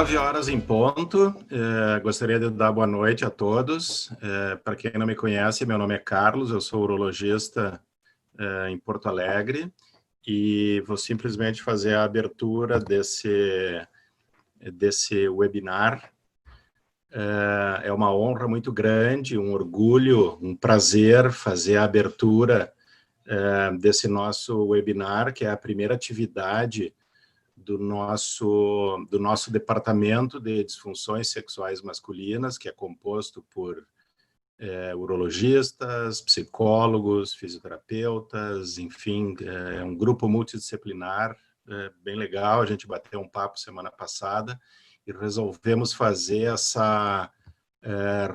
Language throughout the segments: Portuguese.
9h em ponto. Gostaria de dar boa noite a todos. Para quem não me conhece, meu nome é Carlos, eu sou urologista em Porto Alegre e vou simplesmente fazer a abertura desse webinar. É uma honra muito grande, um orgulho, um prazer fazer a abertura desse nosso webinar, que é a primeira atividade do nosso departamento de disfunções sexuais masculinas, que é composto por urologistas, psicólogos, fisioterapeutas, enfim, é um grupo multidisciplinar, bem legal. A gente bateu um papo semana passada e resolvemos fazer essa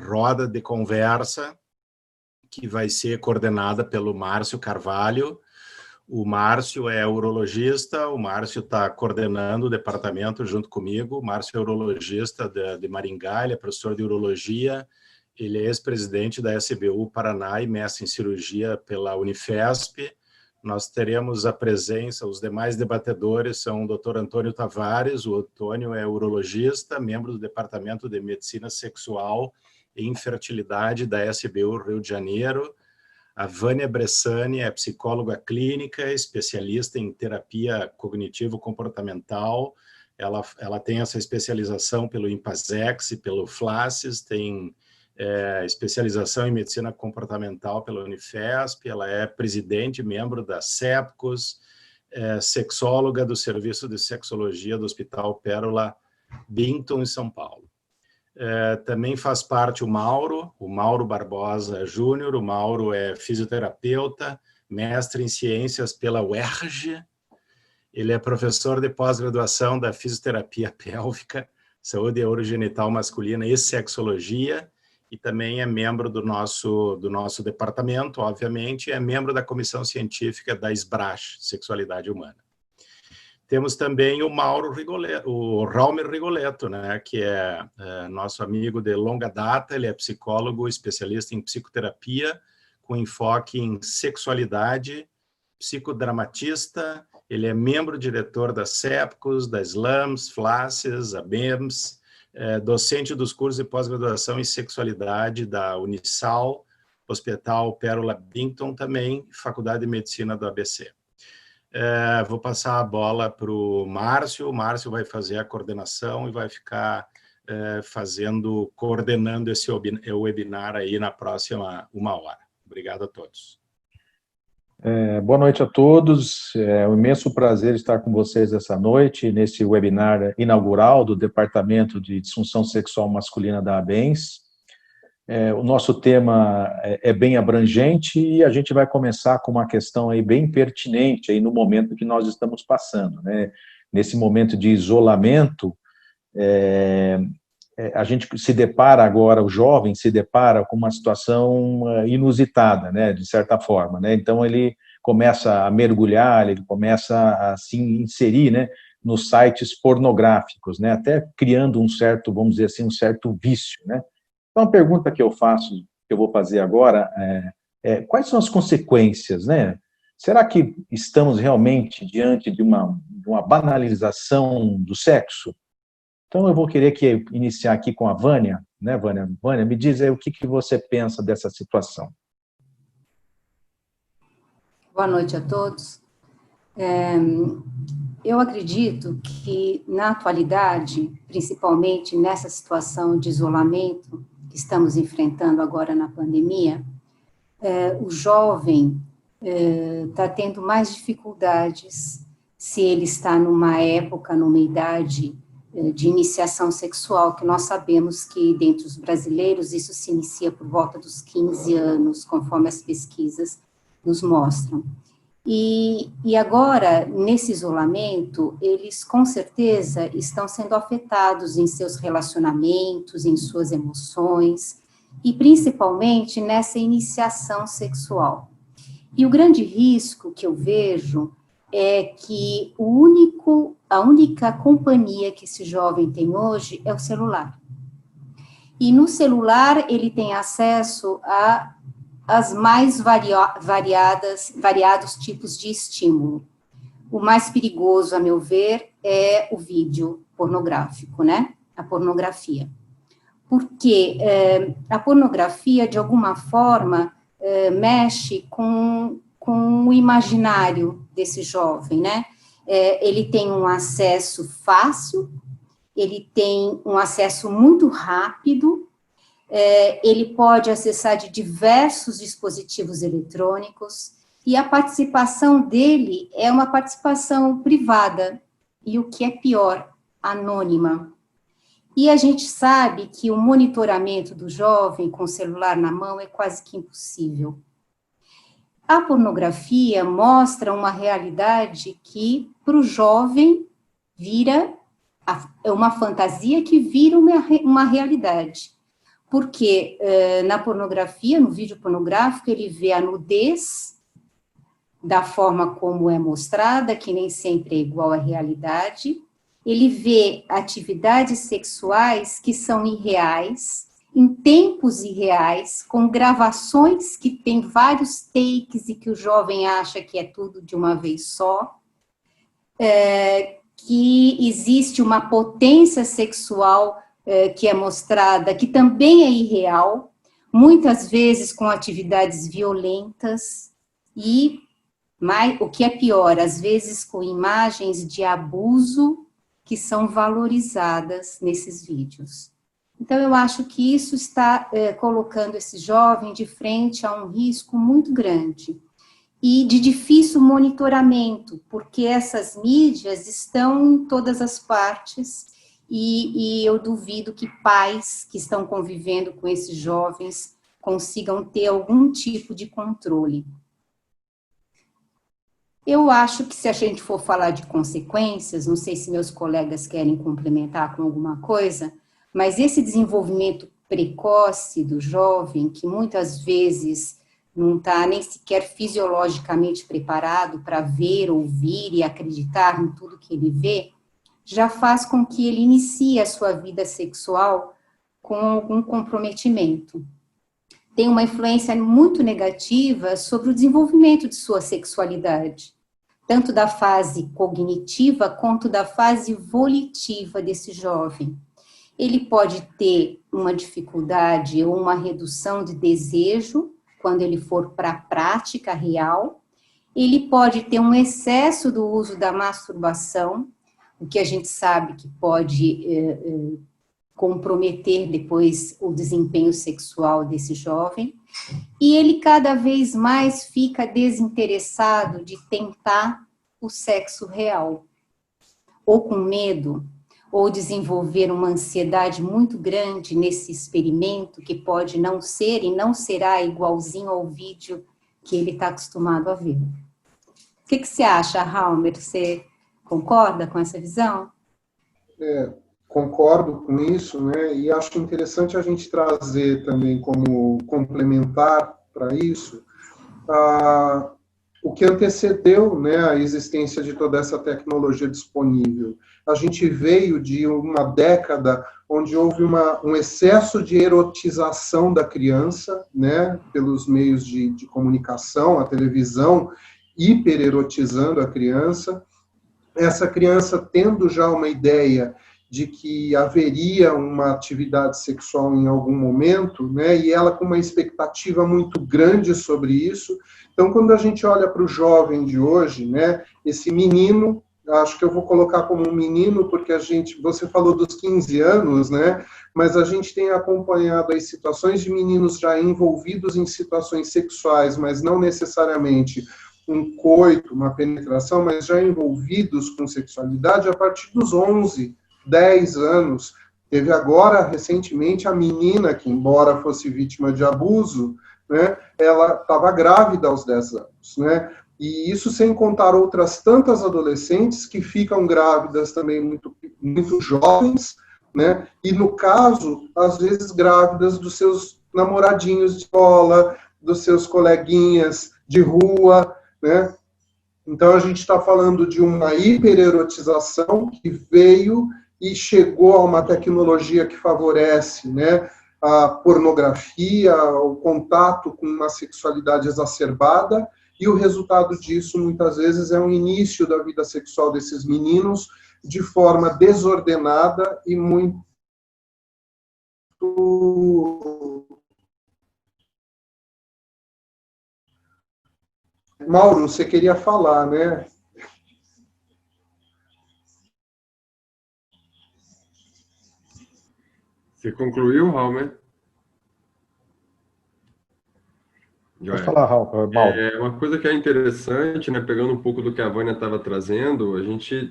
roda de conversa que vai ser coordenada pelo Márcio Carvalho. O Márcio é urologista, o Márcio está coordenando o departamento junto comigo. O Márcio é urologista de Maringá, ele é professor de urologia, ele é ex-presidente da SBU Paraná e mestre em cirurgia pela Unifesp. Nós teremos a presença, os demais debatedores são o Dr. Antônio Tavares. O Antônio é urologista, membro do Departamento de Medicina Sexual e Infertilidade da SBU Rio de Janeiro. A Vânia Bressani é psicóloga clínica, especialista em terapia cognitivo-comportamental. Ela tem essa especialização pelo IMPASEX e pelo FLACES, tem especialização em medicina comportamental pela Unifesp, ela é presidente e membro da SEPCOS, sexóloga do Serviço de Sexologia do Hospital Pérola Binton, em São Paulo. Também faz parte o Mauro Barbosa Júnior. O Mauro é fisioterapeuta, mestre em ciências pela UERJ. Ele é professor de pós-graduação da fisioterapia pélvica, saúde urogenital masculina e sexologia, e também é membro do nosso departamento, obviamente, é membro da comissão científica da SBRASH, Sexualidade Humana. Temos também o Raumer Rigoletto, né, que é nosso amigo de longa data. Ele é psicólogo, especialista em psicoterapia, com enfoque em sexualidade, psicodramatista. Ele é membro-diretor da SEPCOS, da SLAMS, FLACES, ABEMS, docente dos cursos de pós-graduação em sexualidade da Unisal, Hospital Pérola Binton também, Faculdade de Medicina do ABC. Vou passar a bola para o Márcio. O Márcio vai fazer a coordenação e vai ficar coordenando esse webinar aí na próxima 1 hora. Obrigado a todos. Boa noite a todos. É um imenso prazer estar com vocês essa noite, nesse webinar inaugural do Departamento de Disfunção Sexual Masculina da ABENS. O nosso tema é bem abrangente e a gente vai começar com uma questão aí bem pertinente aí no momento que nós estamos passando, né? Nesse momento de isolamento, a gente se depara agora, o jovem se depara com uma situação inusitada, né, de certa forma, né? Então ele começa a mergulhar, ele começa a se inserir, né, nos sites pornográficos, né, até criando um certo, vamos dizer assim, um certo vício, né? Então a pergunta que eu faço, que eu vou fazer agora, quais são as consequências, né? Será que estamos realmente diante de uma banalização do sexo? Então, eu vou querer iniciar aqui com a Vânia, né, Vânia? Vânia, me diz aí o que você pensa dessa situação. Boa noite a todos. Eu acredito que, na atualidade, principalmente nessa situação de isolamento que estamos enfrentando agora na pandemia, o jovem está tendo mais dificuldades se ele está numa época, numa idade de iniciação sexual, que nós sabemos que, dentre os brasileiros, isso se inicia por volta dos 15 anos, conforme as pesquisas nos mostram. E agora, nesse isolamento, eles, com certeza, estão sendo afetados em seus relacionamentos, em suas emoções, e principalmente nessa iniciação sexual. E o grande risco que eu vejo é que a única companhia que esse jovem tem hoje é o celular. E no celular ele tem acesso as mais variados tipos de estímulo. O mais perigoso, a meu ver, é o vídeo pornográfico, né? a pornografia. Porque a pornografia, de alguma forma, mexe com o imaginário desse jovem, né? Ele tem um acesso fácil, ele tem um acesso muito rápido, ele pode acessar de diversos dispositivos eletrônicos, e a participação dele é uma participação privada, e o que é pior, anônima. E a gente sabe que o monitoramento do jovem com o celular na mão é quase que impossível. A pornografia mostra uma realidade que, para o jovem, é uma fantasia que vira uma realidade. Porque na pornografia, no vídeo pornográfico, ele vê a nudez da forma como é mostrada, que nem sempre é igual à realidade. Ele vê atividades sexuais que são irreais, em tempos irreais, com gravações que tem vários takes e que o jovem acha que é tudo de uma vez só, que existe uma potência sexual que é mostrada, que também é irreal, muitas vezes com atividades violentas e, o que é pior, às vezes com imagens de abuso que são valorizadas nesses vídeos. Então, eu acho que isso está colocando esse jovem de frente a um risco muito grande e de difícil monitoramento, porque essas mídias estão em todas as partes e eu duvido que pais que estão convivendo com esses jovens consigam ter algum tipo de controle. Eu acho que se a gente for falar de consequências, não sei se meus colegas querem complementar com alguma coisa, mas esse desenvolvimento precoce do jovem, que muitas vezes não está nem sequer fisiologicamente preparado para ver, ouvir e acreditar em tudo que ele vê, já faz com que ele inicie a sua vida sexual com algum comprometimento. Tem uma influência muito negativa sobre o desenvolvimento de sua sexualidade, tanto da fase cognitiva quanto da fase volitiva desse jovem. Ele pode ter uma dificuldade ou uma redução de desejo quando ele for para a prática real. Ele pode ter um excesso do uso da masturbação, o que a gente sabe que pode comprometer depois o desempenho sexual desse jovem. E ele cada vez mais fica desinteressado de tentar o sexo real, ou com medo, ou desenvolver uma ansiedade muito grande nesse experimento, que pode não ser e não será igualzinho ao vídeo que ele está acostumado a ver. O que você acha, Halmer? Você concorda com essa visão? Concordo com isso, né? E acho interessante a gente trazer também como complementar para isso o que antecedeu, né, a existência de toda essa tecnologia disponível. A gente veio de uma década onde houve um excesso de erotização da criança, né, pelos meios de comunicação, a televisão hipererotizando a criança. Essa criança tendo já uma ideia de que haveria uma atividade sexual em algum momento, né, e ela com uma expectativa muito grande sobre isso. Então, quando a gente olha para o jovem de hoje, né, esse menino, acho que eu vou colocar como um menino, porque você falou dos 15 anos, né, mas a gente tem acompanhado as situações de meninos já envolvidos em situações sexuais, mas não necessariamente um coito, uma penetração, mas já envolvidos com sexualidade a partir dos 11, 10 anos. Teve agora, recentemente, a menina que, embora fosse vítima de abuso, né, ela estava grávida aos 10 anos. Né? E isso sem contar outras tantas adolescentes que ficam grávidas também muito, muito jovens, né? E, no caso, às vezes grávidas dos seus namoradinhos de escola, dos seus coleguinhas de rua, né? Então, a gente está falando de uma hipererotização que veio e chegou a uma tecnologia que favorece, né, a pornografia, o contato com uma sexualidade exacerbada, e o resultado disso, muitas vezes, é um início da vida sexual desses meninos de forma desordenada e muito Mauro, você queria falar, né? Você concluiu, Raul? Pode falar, Mauro. Uma coisa que é interessante, né, pegando um pouco do que a Vânia estava trazendo, a gente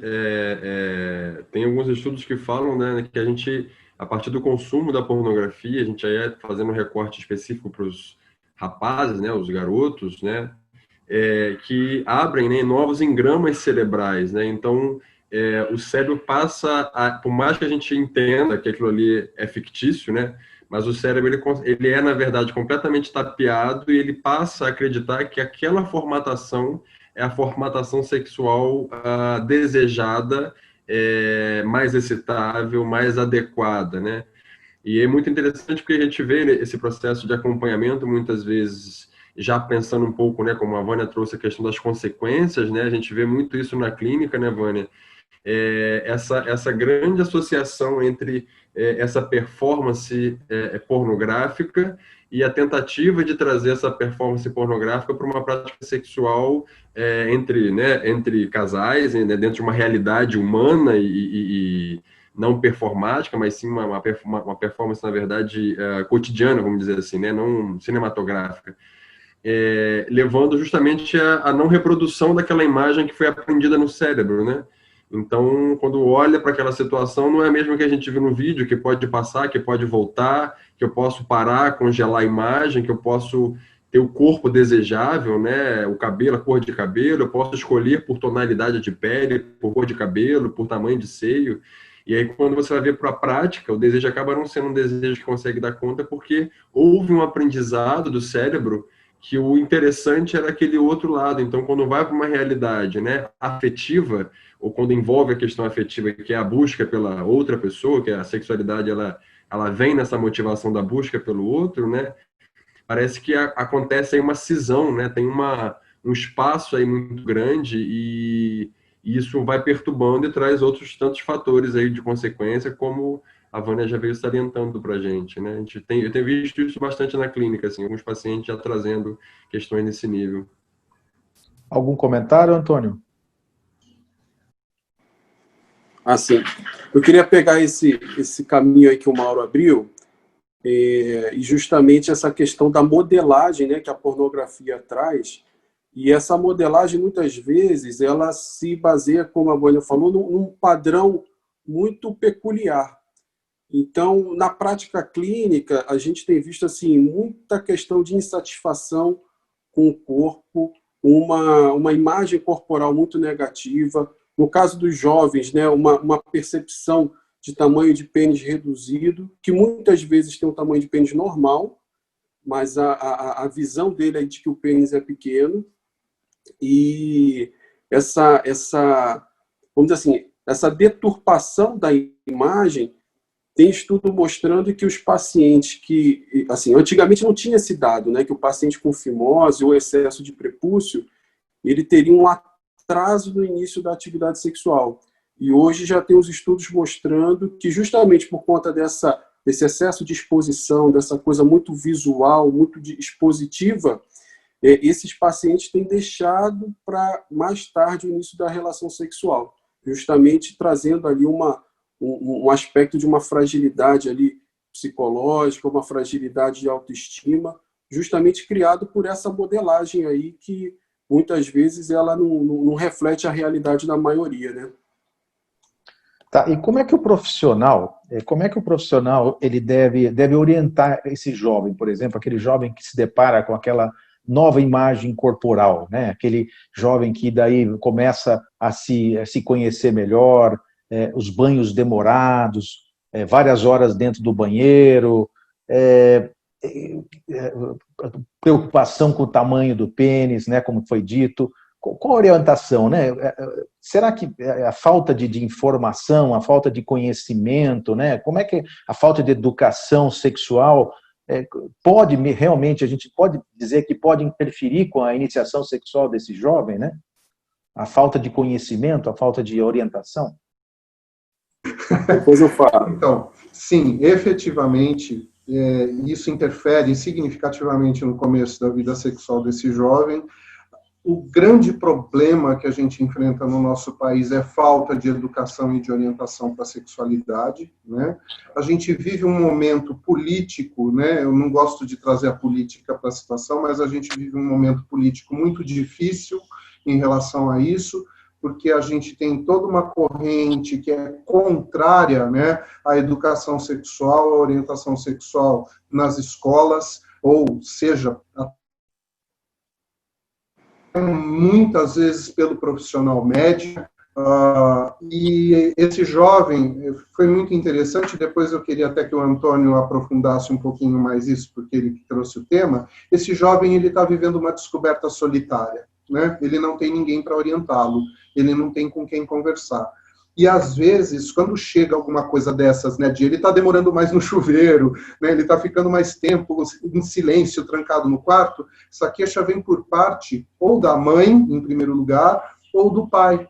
tem alguns estudos que falam, né, que a gente, a partir do consumo da pornografia, a gente aí fazendo um recorte específico para os rapazes, né, os garotos, né, que abrem, né, novos engramas cerebrais, né, então o cérebro passa, por mais que a gente entenda que aquilo ali é fictício, né, mas o cérebro ele é, na verdade, completamente tapeado e ele passa a acreditar que aquela formatação é a formatação sexual desejada, mais excitável, mais adequada, né? E é muito interessante porque a gente vê esse processo de acompanhamento, muitas vezes, já pensando um pouco, né, como a Vânia trouxe a questão das consequências, né? A gente vê muito isso na clínica, né, Vânia? Essa grande associação entre essa performance pornográfica e a tentativa de trazer essa performance pornográfica para uma prática sexual entre casais, né, dentro de uma realidade humana e não performática, mas sim uma performance, na verdade, cotidiana, vamos dizer assim, né, não cinematográfica. Levando justamente a não reprodução daquela imagem que foi aprendida no cérebro, né? Então, quando olha para aquela situação, não é mesmo que a gente viu no vídeo, que pode passar, que pode voltar, que eu posso parar, congelar a imagem, que eu posso ter o corpo desejável, né? O cabelo, a cor de cabelo, eu posso escolher por tonalidade de pele, por cor de cabelo, por tamanho de seio. E aí, quando você vai ver para a prática, o desejo acaba não sendo um desejo que consegue dar conta, porque houve um aprendizado do cérebro que o interessante era aquele outro lado. Então, quando vai para uma realidade, né, afetiva, ou quando envolve a questão afetiva, que é a busca pela outra pessoa, que a sexualidade ela vem nessa motivação da busca pelo outro, né? Parece que acontece aí uma cisão, né? Tem um espaço aí muito grande e isso vai perturbando e traz outros tantos fatores aí de consequência, como a Vânia já veio salientando para a gente, né? Eu tenho visto isso bastante na clínica, assim, alguns pacientes já trazendo questões nesse nível. Algum comentário, Antônio? Assim, eu queria pegar esse caminho aí que o Mauro abriu, e justamente essa questão da modelagem, né, que a pornografia traz. E essa modelagem, muitas vezes, ela se baseia, como a Vânia falou, num padrão muito peculiar. Então, na prática clínica, a gente tem visto assim, muita questão de insatisfação com o corpo, uma imagem corporal muito negativa. No caso dos jovens, né, uma percepção de tamanho de pênis reduzido, que muitas vezes tem um tamanho de pênis normal, mas a visão dele é de que o pênis é pequeno. E vamos dizer assim, essa deturpação da imagem, tem estudo mostrando que os pacientes que, assim, antigamente não tinha esse dado, né, que o paciente com fimose ou excesso de prepúcio, ele teria um atraso no início da atividade sexual. E hoje já tem os estudos mostrando que justamente por conta desse excesso de exposição, dessa coisa muito visual, muito expositiva, esses pacientes têm deixado para mais tarde o início da relação sexual, justamente trazendo ali um aspecto de uma fragilidade ali psicológica, uma fragilidade de autoestima, justamente criado por essa modelagem aí que muitas vezes ela não reflete a realidade da maioria, né? Tá, e como é que o profissional ele deve orientar esse jovem, por exemplo, aquele jovem que se depara com aquela nova imagem corporal, né? Aquele jovem que daí começa a se conhecer melhor, os banhos demorados, várias horas dentro do banheiro, preocupação com o tamanho do pênis, né, como foi dito. Qual a orientação, né? Será que a falta de informação, a falta de conhecimento, né? Como é que a falta de educação sexual pode realmente, a gente pode dizer que pode interferir com a iniciação sexual desse jovem, né? A falta de conhecimento, a falta de orientação? Depois eu falo. Então, sim, efetivamente, isso interfere significativamente no começo da vida sexual desse jovem. O grande problema que a gente enfrenta no nosso país é falta de educação e de orientação para a sexualidade, né? A gente vive um momento político, né? Eu não gosto de trazer a política para a situação, mas a gente vive um momento político muito difícil em relação a isso, porque a gente tem toda uma corrente que é contrária, né, à educação sexual, à orientação sexual nas escolas, ou seja, muitas vezes pelo profissional médico, e esse jovem foi muito interessante. Depois eu queria até que o Antônio aprofundasse um pouquinho mais isso, porque ele trouxe o tema. Esse jovem, ele está vivendo uma descoberta solitária, né? Ele não tem ninguém para orientá-lo, ele não tem com quem conversar. E, às vezes, quando chega alguma coisa dessas, né, de ele está demorando mais no chuveiro, né, ele está ficando mais tempo em silêncio, trancado no quarto, essa queixa vem por parte ou da mãe, em primeiro lugar, ou do pai.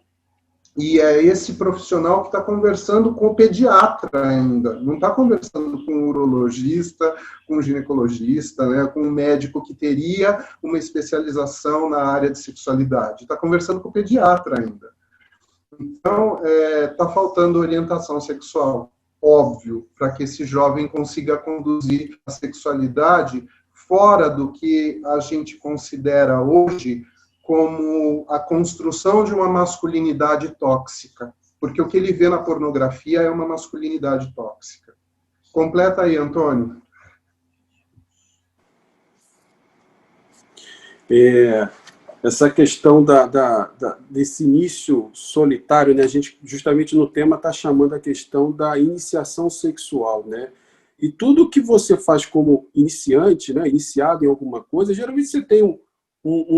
E é esse profissional que está conversando com o pediatra ainda, não está conversando com o urologista, com o ginecologista, né, com um médico que teria uma especialização na área de sexualidade, está conversando com o pediatra ainda. Então, está faltando orientação sexual, óbvio, para que esse jovem consiga conduzir a sexualidade fora do que a gente considera hoje como a construção de uma masculinidade tóxica, porque o que ele vê na pornografia é uma masculinidade tóxica. Completa aí, Antônio. Essa questão desse início solitário, né? A gente, justamente no tema, está chamando a questão da iniciação sexual, né? E tudo que você faz como iniciante, né, iniciado em alguma coisa, geralmente você tem um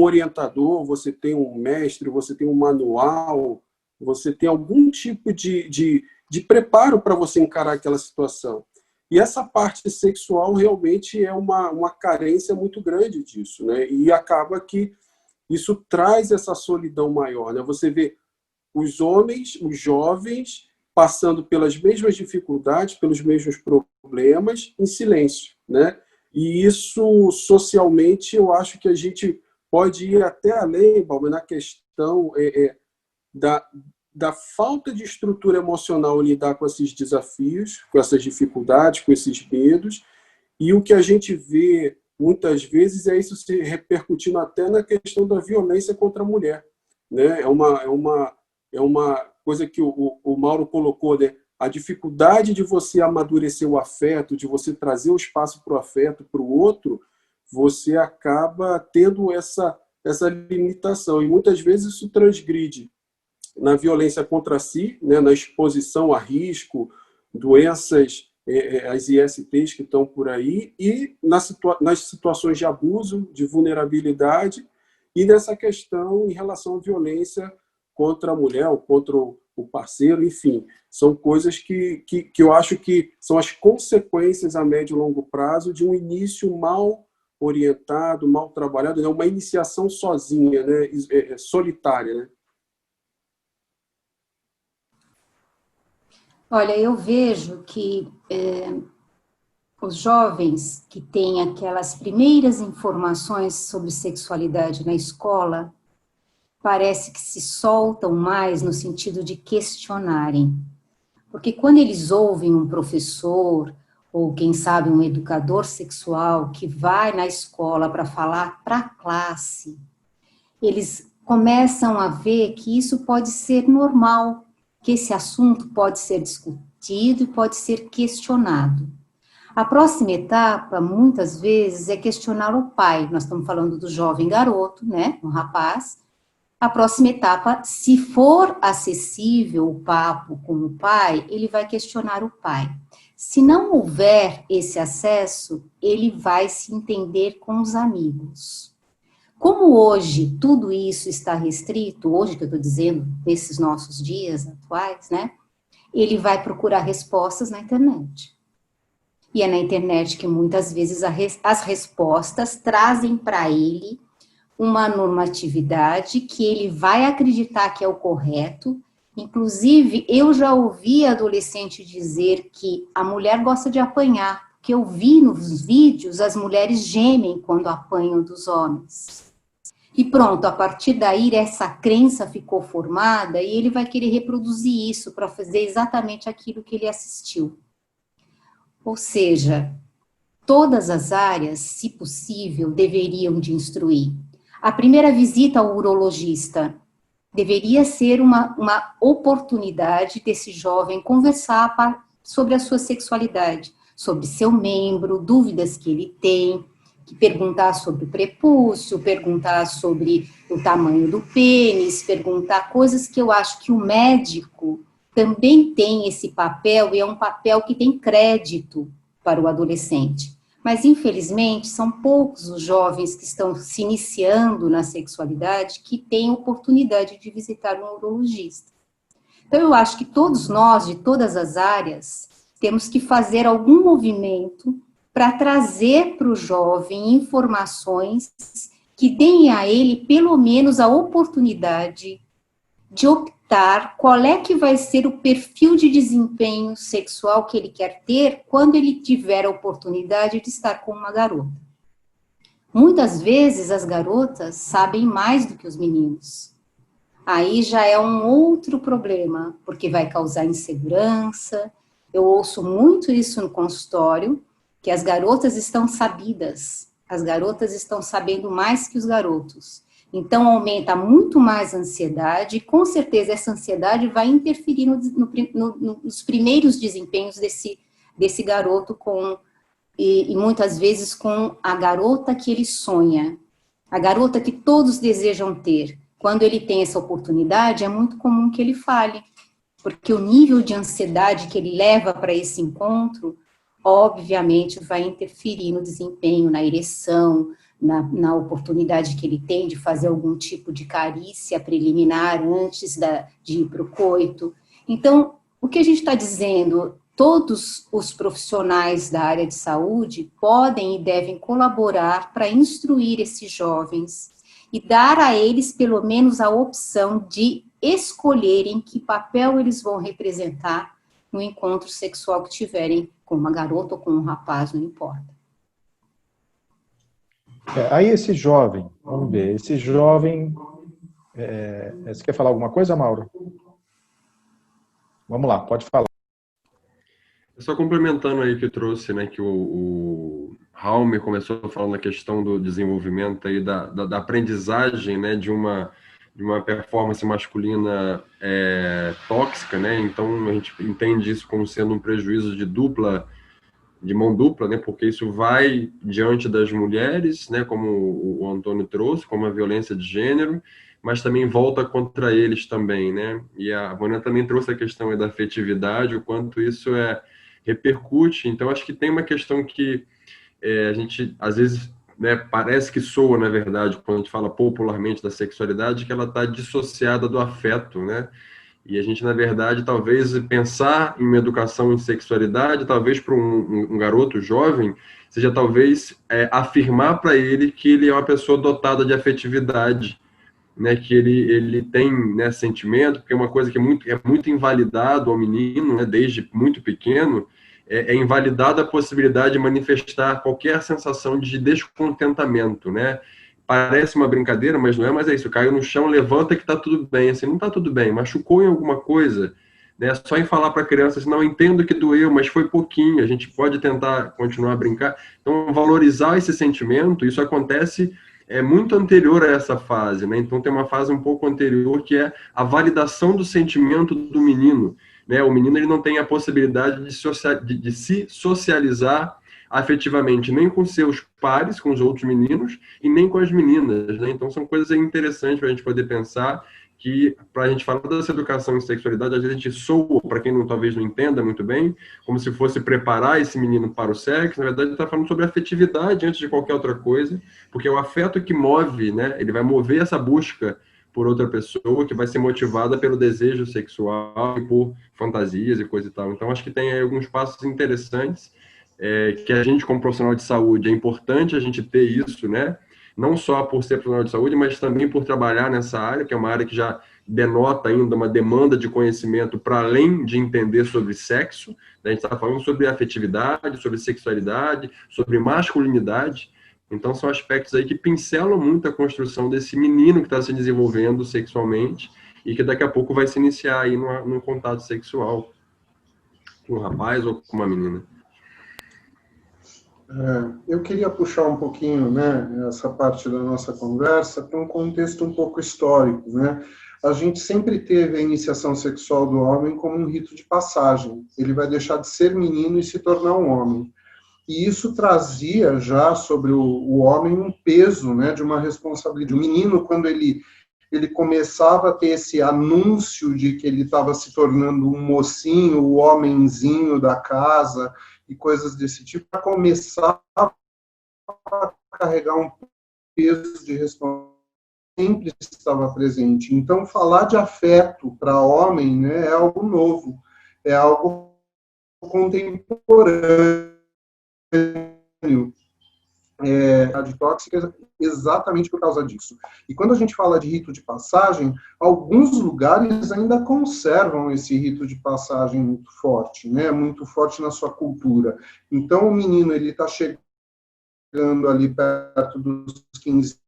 orientador, você tem um mestre, você tem um manual, você tem algum tipo de preparo para você encarar aquela situação. E essa parte sexual realmente é uma carência muito grande disso, né? E acaba que isso traz essa solidão maior, né? Você vê os homens, os jovens, passando pelas mesmas dificuldades, pelos mesmos problemas, em silêncio, né? E isso, socialmente, eu acho que a gente pode ir até além, Balmer, na questão da falta de estrutura emocional em lidar com esses desafios, com essas dificuldades, com esses medos, e o que a gente vê muitas vezes é isso se repercutindo até na questão da violência contra a mulher, né? É uma coisa que o Mauro colocou, né? A dificuldade de você amadurecer o afeto, de você trazer o espaço para o afeto, para o outro, você acaba tendo essa limitação. E muitas vezes isso transgride na violência contra si, né? Na exposição a risco, doenças, as ISTs que estão por aí, e nas situações de abuso, de vulnerabilidade, e nessa questão em relação à violência contra a mulher, ou contra o parceiro, enfim. São coisas que eu acho que são as consequências a médio e longo prazo de um início mal orientado, mal trabalhado, né? Uma iniciação sozinha, né? Solitária, né? Olha, eu vejo que os jovens que têm aquelas primeiras informações sobre sexualidade na escola, parece que se soltam mais no sentido de questionarem. Porque quando eles ouvem um professor, ou quem sabe um educador sexual, que vai na escola para falar para a classe, eles começam a ver que isso pode ser normal, que esse assunto pode ser discutido e pode ser questionado. A próxima etapa, muitas vezes, é questionar o pai. Nós estamos falando do jovem garoto, né, um rapaz. A próxima etapa, se for acessível o papo com o pai, ele vai questionar o pai. Se não houver esse acesso, ele vai se entender com os amigos. Como hoje tudo isso está restrito, hoje que eu estou dizendo, nesses nossos dias atuais, né? Ele vai procurar respostas na internet. E é na internet que muitas vezes as respostas trazem para ele uma normatividade que ele vai acreditar que é o correto, Inclusive, eu já ouvi adolescente dizer que a mulher gosta de apanhar, porque eu vi nos vídeos as mulheres gemem quando apanham dos homens. E pronto, a partir daí essa crença ficou formada e ele vai querer reproduzir isso para fazer exatamente aquilo que ele assistiu. Ou seja, todas as áreas, se possível, deveriam de instruir. A primeira visita ao urologista deveria ser uma oportunidade desse jovem conversar sobre a sua sexualidade, sobre seu membro, dúvidas que ele tem, perguntar sobre o prepúcio, perguntar sobre o tamanho do pênis, perguntar coisas que eu acho que o médico também tem esse papel, e é um papel que tem crédito para o adolescente. Mas, infelizmente, são poucos os jovens que estão se iniciando na sexualidade que têm oportunidade de visitar um urologista. Então, eu acho que todos nós, de todas as áreas, temos que fazer algum movimento para trazer para o jovem informações que deem a ele, pelo menos, a oportunidade de optar qual é que vai ser o perfil de desempenho sexual que ele quer ter quando ele tiver a oportunidade de estar com uma garota. Muitas vezes as garotas sabem mais do que os meninos. Aí já é um outro problema, porque vai causar insegurança. Eu ouço muito isso no consultório, que as garotas estão sabidas, as garotas estão sabendo mais que os garotos. Então, aumenta muito mais a ansiedade, e com certeza essa ansiedade vai interferir nos primeiros desempenhos desse garoto, e muitas vezes com a garota que ele sonha, a garota que todos desejam ter. Quando ele tem essa oportunidade, é muito comum que ele fale, porque o nível de ansiedade que ele leva para esse encontro, obviamente, vai interferir no desempenho, na ereção, na oportunidade que ele tem de fazer algum tipo de carícia preliminar antes de ir para o coito. Então, o que a gente está dizendo, todos os profissionais da área de saúde podem e devem colaborar para instruir esses jovens e dar a eles, pelo menos, a opção de escolherem que papel eles vão representar no encontro sexual que tiverem com uma garota ou com um rapaz, não importa. Aí esse jovem, vamos ver, esse jovem... você quer falar alguma coisa, Mauro? Vamos lá, pode falar. Só complementando aí que eu trouxe, né, que o Halmer começou falando a questão do desenvolvimento aí da aprendizagem, né, de uma performance masculina tóxica, né? Então a gente entende isso como sendo um prejuízo de mão dupla, né? Porque isso vai diante das mulheres, né? Como o Antônio trouxe, como a violência de gênero, mas também volta contra eles também, né? E a Vânia também trouxe a questão aí da afetividade, o quanto isso repercute. Então acho que tem uma questão que a gente às vezes, né, parece que soa, na verdade, quando a gente fala popularmente da sexualidade, que ela está dissociada do afeto, né? E a gente, na verdade, talvez pensar em uma educação em sexualidade, talvez para um garoto jovem, seja talvez afirmar para ele que ele é uma pessoa dotada de afetividade, né? Que ele tem, né, sentimento, porque é uma coisa que é muito invalidado ao menino, né, desde muito pequeno, é invalidada a possibilidade de manifestar qualquer sensação de descontentamento, né? Parece uma brincadeira, mas não é, mas é isso. Caiu no chão, levanta que tá tudo bem. Assim, não tá tudo bem, machucou em alguma coisa, né? Só em falar para a criança assim, não, entendo que doeu, mas foi pouquinho, a gente pode tentar continuar a brincar. Então, valorizar esse sentimento, isso acontece muito anterior a essa fase, né? Então, tem uma fase um pouco anterior que é a validação do sentimento do menino, né? O menino ele não tem a possibilidade de se socializar afetivamente, nem com seus pares, com os outros meninos, e nem com as meninas, né? Então, são coisas interessantes para a gente poder pensar que, para a gente falar dessa educação em sexualidade, às vezes a gente soa, para quem talvez não entenda muito bem, como se fosse preparar esse menino para o sexo. Na verdade, está falando sobre afetividade antes de qualquer outra coisa, porque é o afeto que move, né? Ele vai mover essa busca por outra pessoa, que vai ser motivada pelo desejo sexual e por fantasias e coisa e tal. Então, acho que tem aí alguns passos interessantes, que a gente, como profissional de saúde, é importante a gente ter isso, né? não só por ser profissional de saúde, mas também por trabalhar nessa área, que é uma área que já denota ainda uma demanda de conhecimento para além de entender sobre sexo, né? A gente está falando sobre afetividade, sobre sexualidade, sobre masculinidade. Então, são aspectos aí que pincelam muito a construção desse menino que está se desenvolvendo sexualmente e que daqui a pouco vai se iniciar aí num contato sexual com um rapaz ou com uma menina. Eu queria puxar um pouquinho, né, essa parte da nossa conversa para um contexto um pouco histórico, né? A gente sempre teve a iniciação sexual do homem como um rito de passagem. Ele vai deixar de ser menino e se tornar um homem. E isso trazia já sobre o homem um peso, né, de uma responsabilidade. O menino, quando ele começava a ter esse anúncio de que ele estava se tornando um mocinho, o homenzinho da casa e coisas desse tipo, para começar a carregar um peso de responsabilidade sempre estava presente. Então, falar de afeto para homem, né, é algo novo, é algo contemporâneo. A tóxica exatamente por causa disso. E quando a gente fala de rito de passagem, alguns lugares ainda conservam esse rito de passagem muito forte, né? Muito forte na sua cultura. Então, o menino ele está chegando ali perto dos 15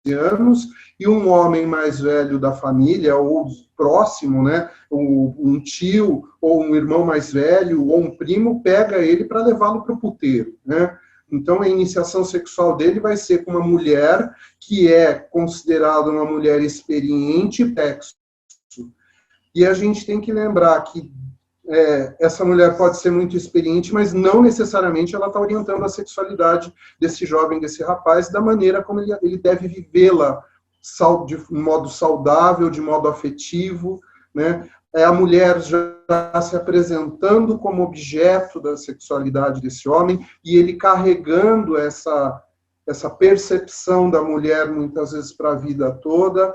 anos, e um homem mais velho da família, ou próximo, né, um tio, ou um irmão mais velho, ou um primo, pega ele para levá-lo para o puteiro, né? Então, a iniciação sexual dele vai ser com uma mulher que é considerada uma mulher experiente e sexo. E a gente tem que lembrar que essa mulher pode ser muito experiente, mas não necessariamente ela está orientando a sexualidade desse jovem, desse rapaz, da maneira como ele deve vivê-la de modo saudável, de modo afetivo, né? É a mulher já se apresentando como objeto da sexualidade desse homem e ele carregando essa percepção da mulher muitas vezes para a vida toda.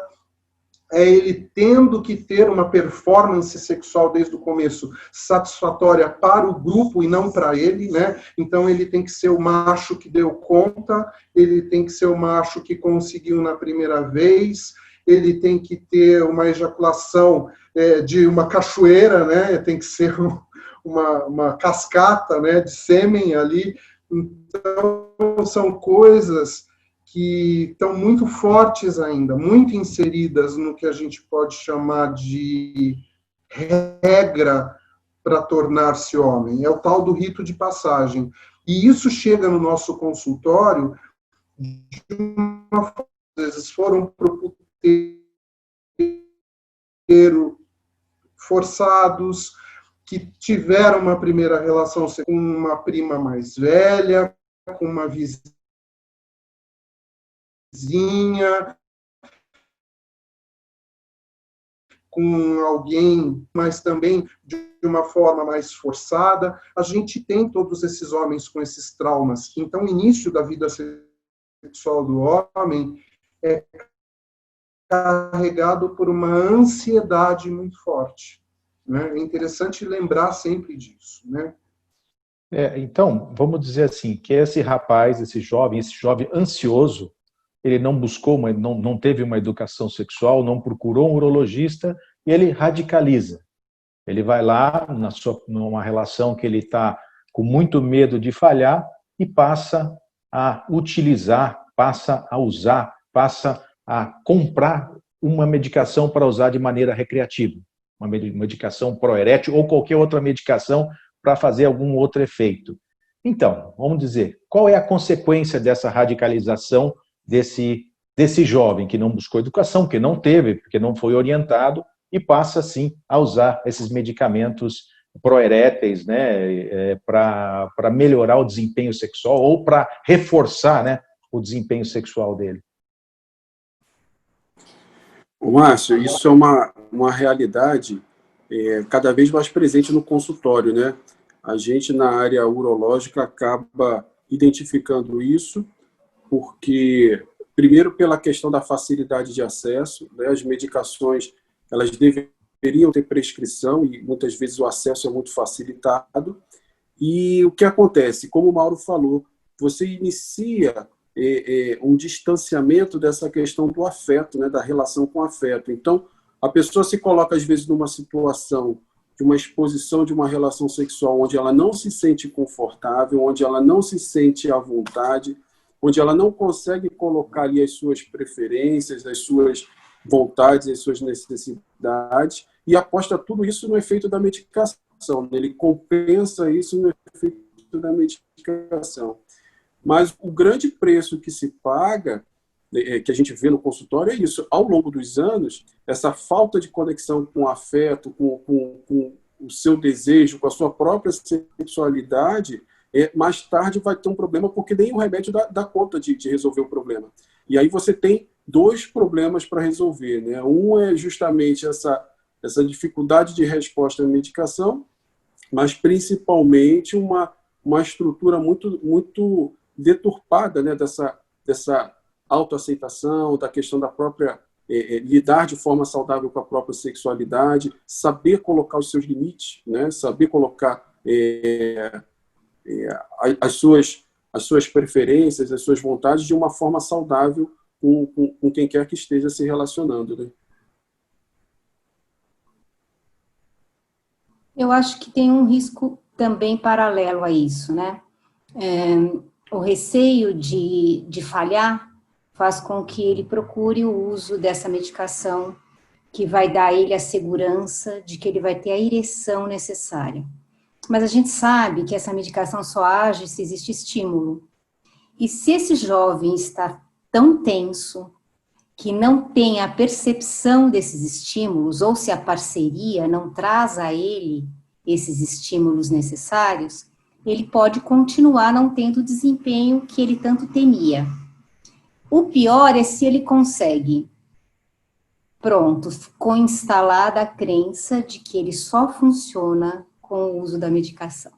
É ele tendo que ter uma performance sexual desde o começo satisfatória para o grupo e não para ele, né? Então ele tem que ser o macho que deu conta, ele tem que ser o macho que conseguiu na primeira vez, ele tem que ter uma ejaculação de uma cachoeira, né? Tem que ser uma cascata, né, de sêmen ali. Então são coisas que estão muito fortes ainda, muito inseridas no que a gente pode chamar de regra para tornar-se homem. É o tal do rito de passagem. E isso chega no nosso consultório de uma forma, às vezes foram para o puteiro forçados, que tiveram uma primeira relação com uma prima mais velha, com uma vizinha, com alguém, mas também de uma forma mais forçada. A gente tem todos esses homens com esses traumas. Então, o início da vida sexual do homem é carregado por uma ansiedade muito forte, né? É interessante lembrar sempre disso, né? Então, vamos dizer assim, que esse rapaz, esse jovem ansioso, ele não buscou, não teve uma educação sexual, não procurou um urologista, e ele radicaliza. Ele vai lá, numa relação que ele está com muito medo de falhar, e passa a utilizar, passa a usar, passa a comprar uma medicação para usar de maneira recreativa, uma medicação proerétil ou qualquer outra medicação para fazer algum outro efeito. Então, vamos dizer, qual é a consequência dessa radicalização desse jovem que não buscou educação, que não teve, porque não foi orientado, e passa, sim, a usar esses medicamentos proeréteis, né, para melhorar o desempenho sexual ou para reforçar, né, o desempenho sexual dele? Márcio, isso é uma realidade cada vez mais presente no consultório, né? A gente, na área urológica, acaba identificando isso porque, primeiro, pela questão da facilidade de acesso, né? As medicações, elas deveriam ter prescrição e, muitas vezes, o acesso é muito facilitado. E o que acontece? Como o Mauro falou, você inicia um distanciamento dessa questão do afeto, né, da relação com o afeto. Então, a pessoa se coloca, às vezes, numa situação de uma exposição de uma relação sexual onde ela não se sente confortável, onde ela não se sente à vontade, onde ela não consegue colocar ali as suas preferências, as suas vontades, as suas necessidades, e aposta tudo isso no efeito da medicação. Ele compensa isso no efeito da medicação. Mas o grande preço que se paga, que a gente vê no consultório, é isso. Ao longo dos anos, essa falta de conexão com o afeto, com o seu desejo, com a sua própria sexualidade, mais tarde vai ter um problema, porque nem o remédio dá conta de resolver o problema. E aí você tem dois problemas para resolver, né? Um é justamente essa dificuldade de resposta à medicação, mas principalmente uma estrutura muito deturpada, né, dessa autoaceitação, da questão da própria lidar de forma saudável com a própria sexualidade, saber colocar os seus limites, né, saber colocar as suas preferências, as suas vontades de uma forma saudável com quem quer que esteja se relacionando, né? Eu acho que tem um risco também paralelo a isso, né? O receio de falhar faz com que ele procure o uso dessa medicação que vai dar a ele a segurança de que ele vai ter a ereção necessária. Mas a gente sabe que essa medicação só age se existe estímulo. E se esse jovem está tão tenso que não tem a percepção desses estímulos, ou se a parceria não traz a ele esses estímulos necessários, ele pode continuar não tendo o desempenho que ele tanto temia. O pior é se ele consegue, pronto, ficou instalada a crença de que ele só funciona com o uso da medicação.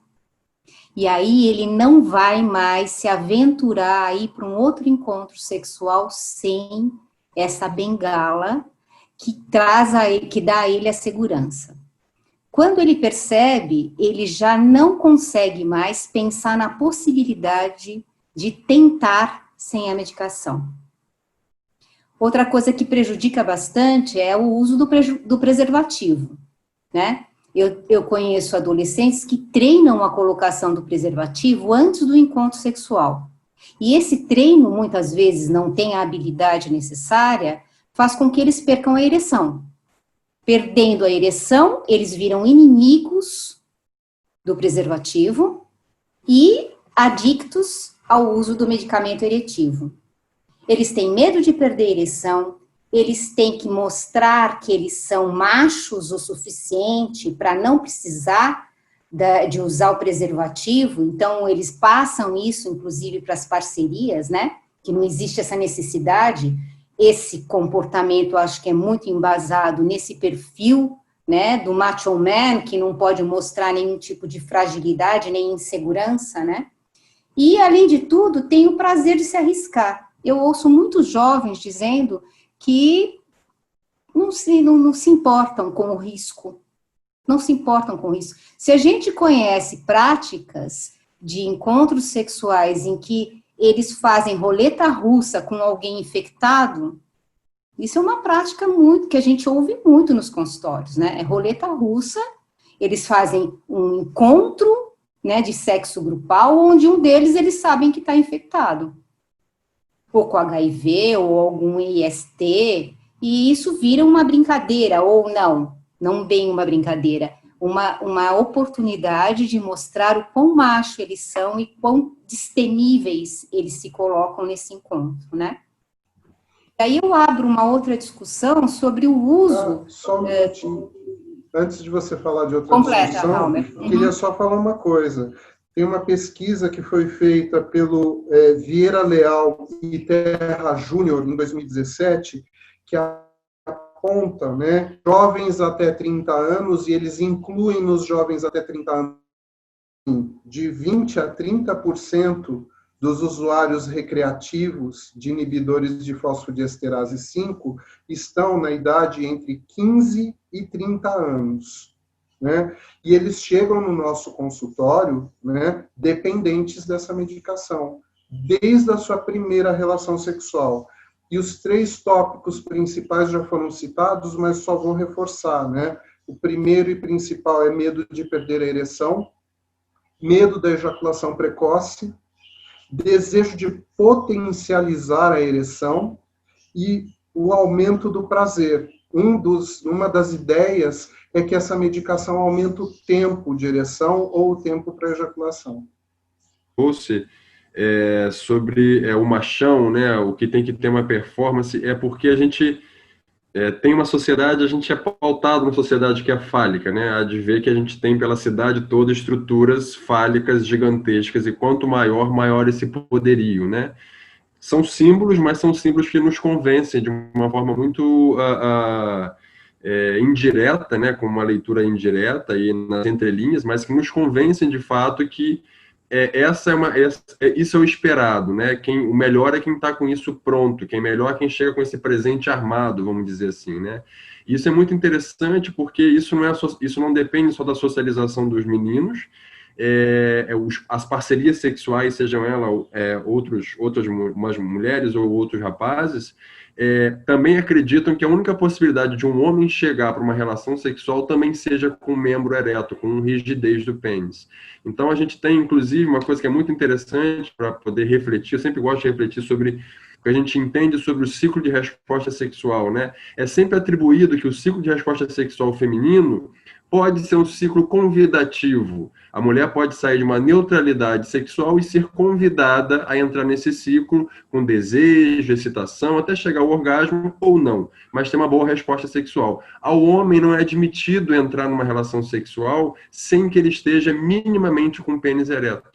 E aí ele não vai mais se aventurar a ir para um outro encontro sexual sem essa bengala que que dá a ele a segurança. Quando ele percebe, ele já não consegue mais pensar na possibilidade de tentar sem a medicação. Outra coisa que prejudica bastante é o uso do preservativo, né? Eu conheço adolescentes que treinam a colocação do preservativo antes do encontro sexual. E esse treino, muitas vezes, não tem a habilidade necessária, faz com que eles percam a ereção. Perdendo a ereção, eles viram inimigos do preservativo e adictos ao uso do medicamento eretivo. Eles têm medo de perder a ereção, eles têm que mostrar que eles são machos o suficiente para não precisar de usar o preservativo, então eles passam isso, inclusive, para as parcerias, né? Que não existe essa necessidade. Esse comportamento, acho que é muito embasado nesse perfil, né, do macho man, que não pode mostrar nenhum tipo de fragilidade, nem insegurança, né? E, além de tudo, tem o prazer de se arriscar. Eu ouço muitos jovens dizendo que não se importam com o risco. Não se importam com isso. Se a gente conhece práticas de encontros sexuais em que eles fazem roleta russa com alguém infectado, isso é uma prática que a gente ouve muito nos consultórios, né? É roleta russa, eles fazem um encontro, né, de sexo grupal, onde um deles eles sabem que está infectado, ou com HIV, ou algum IST, e isso vira uma brincadeira, ou não bem uma brincadeira, uma oportunidade de mostrar o quão macho eles são e quão destemíveis eles se colocam nesse encontro, né? Aí eu abro uma outra discussão sobre o uso... Só um minutinho. Antes de você falar de outra discussão, eu queria só falar uma coisa. Tem uma pesquisa que foi feita pelo Vieira Leal e Terra Júnior, em 2017, que aponta, né, jovens até 30 anos, e eles incluem nos jovens até 30 anos de 20% a 30% dos usuários recreativos de inibidores de fosfodiesterase 5 estão na idade entre 15 e 30 anos. Né? E eles chegam no nosso consultório, né, dependentes dessa medicação. desde a sua primeira relação sexual. E os 3 tópicos principais já foram citados, mas só vou reforçar, né? O primeiro e principal é medo de perder a ereção, medo da ejaculação precoce, desejo de potencializar a ereção e o aumento do prazer. Uma das ideias é que essa medicação aumenta o tempo de ereção ou o tempo para ejaculação. Você, sobre o machão, né, o que tem que ter uma performance, é porque a gente tem uma sociedade, a gente é pautado numa sociedade que é fálica, né, há de ver que a gente tem pela cidade toda estruturas fálicas gigantescas, e quanto maior, maior esse poderio, né. São símbolos, mas são símbolos que nos convencem de uma forma muito indireta, né, com uma leitura indireta e nas entrelinhas, mas que nos convencem de fato que isso é o esperado, né? O melhor é quem está com isso pronto, quem melhor é quem chega com esse presente armado, vamos dizer assim, né? Isso é muito interessante porque isso não depende só da socialização dos meninos. As parcerias sexuais, sejam elas outras mulheres ou outros rapazes, também acreditam que a única possibilidade de um homem chegar para uma relação sexual também seja com um membro ereto, com rigidez do pênis. Então a gente tem, inclusive, uma coisa que é muito interessante para poder refletir, eu sempre gosto de refletir sobre o que a gente entende sobre o ciclo de resposta sexual, né? É sempre atribuído que o ciclo de resposta sexual feminino pode ser um ciclo convidativo. A mulher pode sair de uma neutralidade sexual e ser convidada a entrar nesse ciclo com desejo, excitação, até chegar ao orgasmo ou não, mas ter uma boa resposta sexual. Ao homem não é admitido entrar numa relação sexual sem que ele esteja minimamente com o pênis ereto.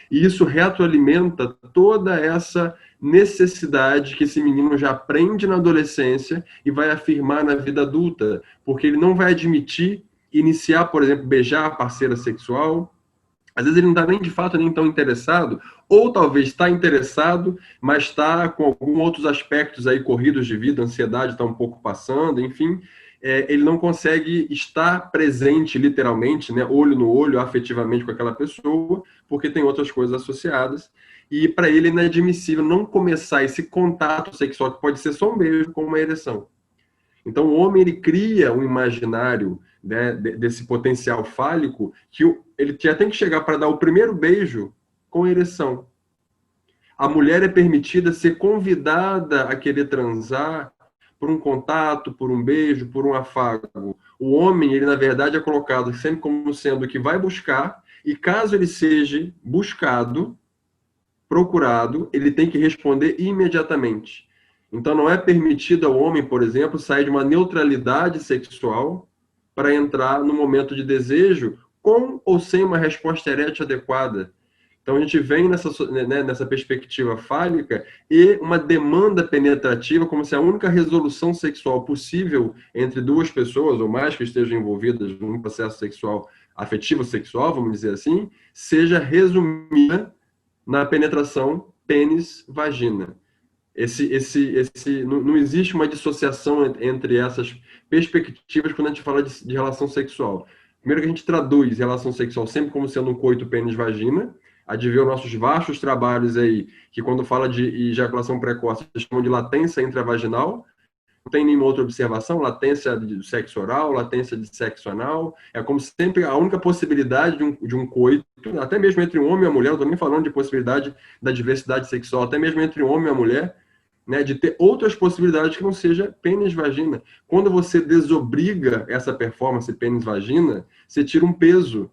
E isso retroalimenta toda essa necessidade que esse menino já aprende na adolescência e vai afirmar na vida adulta, porque ele não vai admitir iniciar, por exemplo, beijar a parceira sexual. Às vezes ele não está nem de fato nem tão interessado, ou talvez está interessado, mas está com alguns outros aspectos aí corridos de vida, a ansiedade está um pouco passando, enfim, ele não consegue estar presente literalmente, né, olho no olho, afetivamente com aquela pessoa, porque tem outras coisas associadas, e para ele é inadmissível não começar esse contato sexual, que pode ser só um beijo, com uma ereção. Então o homem ele cria um imaginário, né, desse potencial fálico, que ele já tem que chegar para dar o primeiro beijo com ereção. A mulher é permitida ser convidada a querer transar por um contato, por um beijo, por um afago. O homem, ele na verdade é colocado sempre como sendo o que vai buscar, e caso ele seja buscado, procurado, ele tem que responder imediatamente. Então não é permitido ao homem, por exemplo, sair de uma neutralidade sexual para entrar no momento de desejo com ou sem uma resposta erétil adequada. Então a gente vem nessa perspectiva fálica e uma demanda penetrativa como se a única resolução sexual possível entre duas pessoas ou mais que estejam envolvidas num processo sexual, afetivo sexual, vamos dizer assim, seja resumida na penetração pênis-vagina. Não existe uma dissociação entre essas perspectivas quando a gente fala de relação sexual. Primeiro que a gente traduz relação sexual sempre como sendo um coito pênis-vagina. Há de ver os nossos vastos trabalhos aí, que quando fala de ejaculação precoce, eles chamam de latência intravaginal. Não tem nenhuma outra observação, latência de sexo oral, latência de sexo anal. É como sempre a única possibilidade de um coito, até mesmo entre um homem e uma mulher, eu estou nem falando de possibilidade da diversidade sexual, até mesmo entre um homem e uma mulher, né, de ter outras possibilidades que não seja pênis-vagina. Quando você desobriga essa performance pênis-vagina, você tira um peso.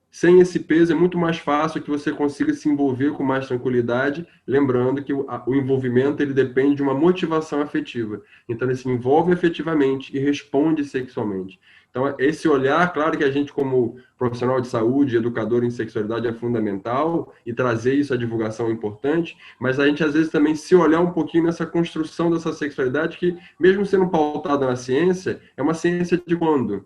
Sem esse peso é muito mais fácil que você consiga se envolver com mais tranquilidade, lembrando que o envolvimento ele depende de uma motivação afetiva. Então ele se envolve afetivamente e responde sexualmente. Então esse olhar, claro que a gente como profissional de saúde, educador em sexualidade é fundamental e trazer isso à divulgação é importante, mas a gente às vezes também se olhar um pouquinho nessa construção dessa sexualidade que, mesmo sendo pautada na ciência, é uma ciência de quando?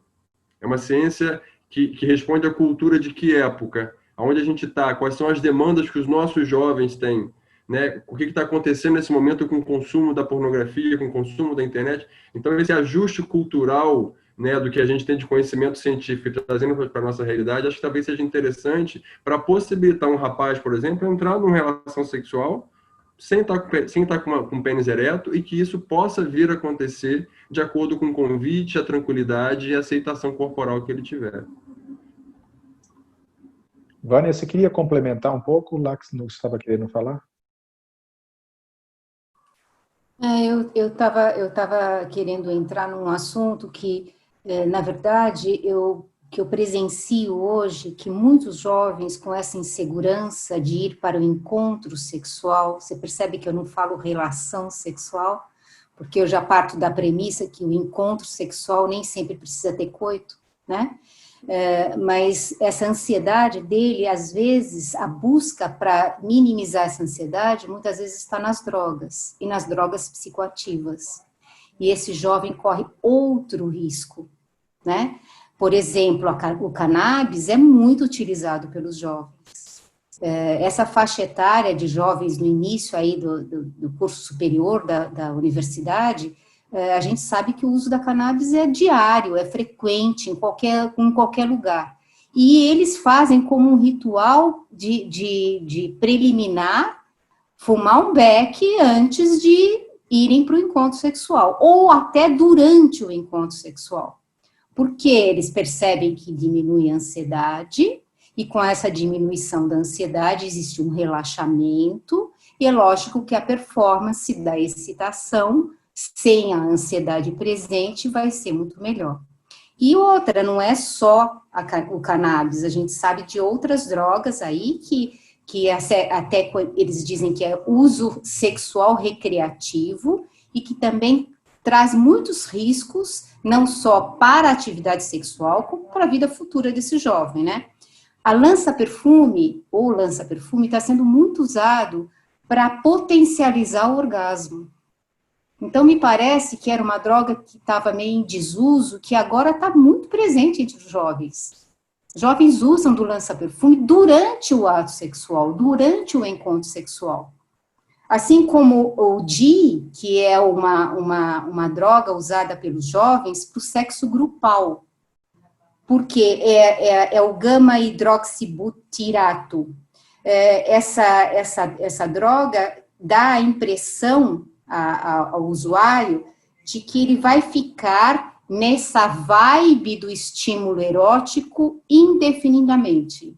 É uma ciência que responde à cultura de que época, aonde a gente está, quais são as demandas que os nossos jovens têm, né? O que está acontecendo nesse momento com o consumo da pornografia, com o consumo da internet. Então, esse ajuste cultural né, do que a gente tem de conhecimento científico e trazendo para a nossa realidade, acho que talvez seja interessante para possibilitar um rapaz, por exemplo, entrar numa relação sexual sem estar com o pênis ereto e que isso possa vir a acontecer de acordo com o convite, a tranquilidade e a aceitação corporal que ele tiver. Vânia, você queria complementar um pouco lá que você estava querendo falar? Eu estava querendo entrar num assunto que, na verdade, que eu presencio hoje, que muitos jovens com essa insegurança de ir para o encontro sexual, você percebe que eu não falo relação sexual, porque eu já parto da premissa que o encontro sexual nem sempre precisa ter coito, né? Mas essa ansiedade dele, às vezes, a busca para minimizar essa ansiedade, muitas vezes está nas drogas, e nas drogas psicoativas. E esse jovem corre outro risco, né? Por exemplo, o cannabis é muito utilizado pelos jovens. Essa faixa etária de jovens no início aí do curso superior da universidade, a gente sabe que o uso da cannabis é diário, é frequente em qualquer lugar. E eles fazem como um ritual de preliminar, fumar um beck antes de irem para o encontro sexual, ou até durante o encontro sexual. Porque eles percebem que diminui a ansiedade, e com essa diminuição da ansiedade existe um relaxamento, e é lógico que a performance da excitação sem a ansiedade presente, vai ser muito melhor. E outra, não é só o cannabis, a gente sabe de outras drogas aí que até eles dizem que é uso sexual recreativo e que também traz muitos riscos, não só para a atividade sexual, como para a vida futura desse jovem, né? A lança-perfume, ou lança-perfume, está sendo muito usado para potencializar o orgasmo. Então, me parece que era uma droga que estava meio em desuso, que agora está muito presente entre os jovens. Jovens usam do lança-perfume durante o ato sexual, durante o encontro sexual. Assim como o DI, que é uma droga usada pelos jovens para o sexo grupal, porque é o gama-hidroxibutirato. Essa droga dá a impressão ao usuário de que ele vai ficar nessa vibe do estímulo erótico indefinidamente.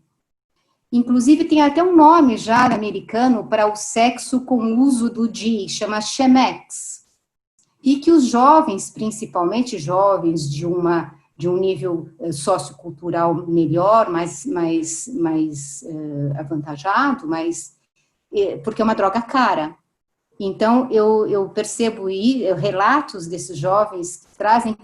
Inclusive, tem até um nome já americano para o sexo com uso do DI, chama Chemex. E que os jovens, principalmente jovens de um nível sociocultural melhor, mais avantajado, porque é uma droga cara. Então, eu percebo relatos desses jovens que trazem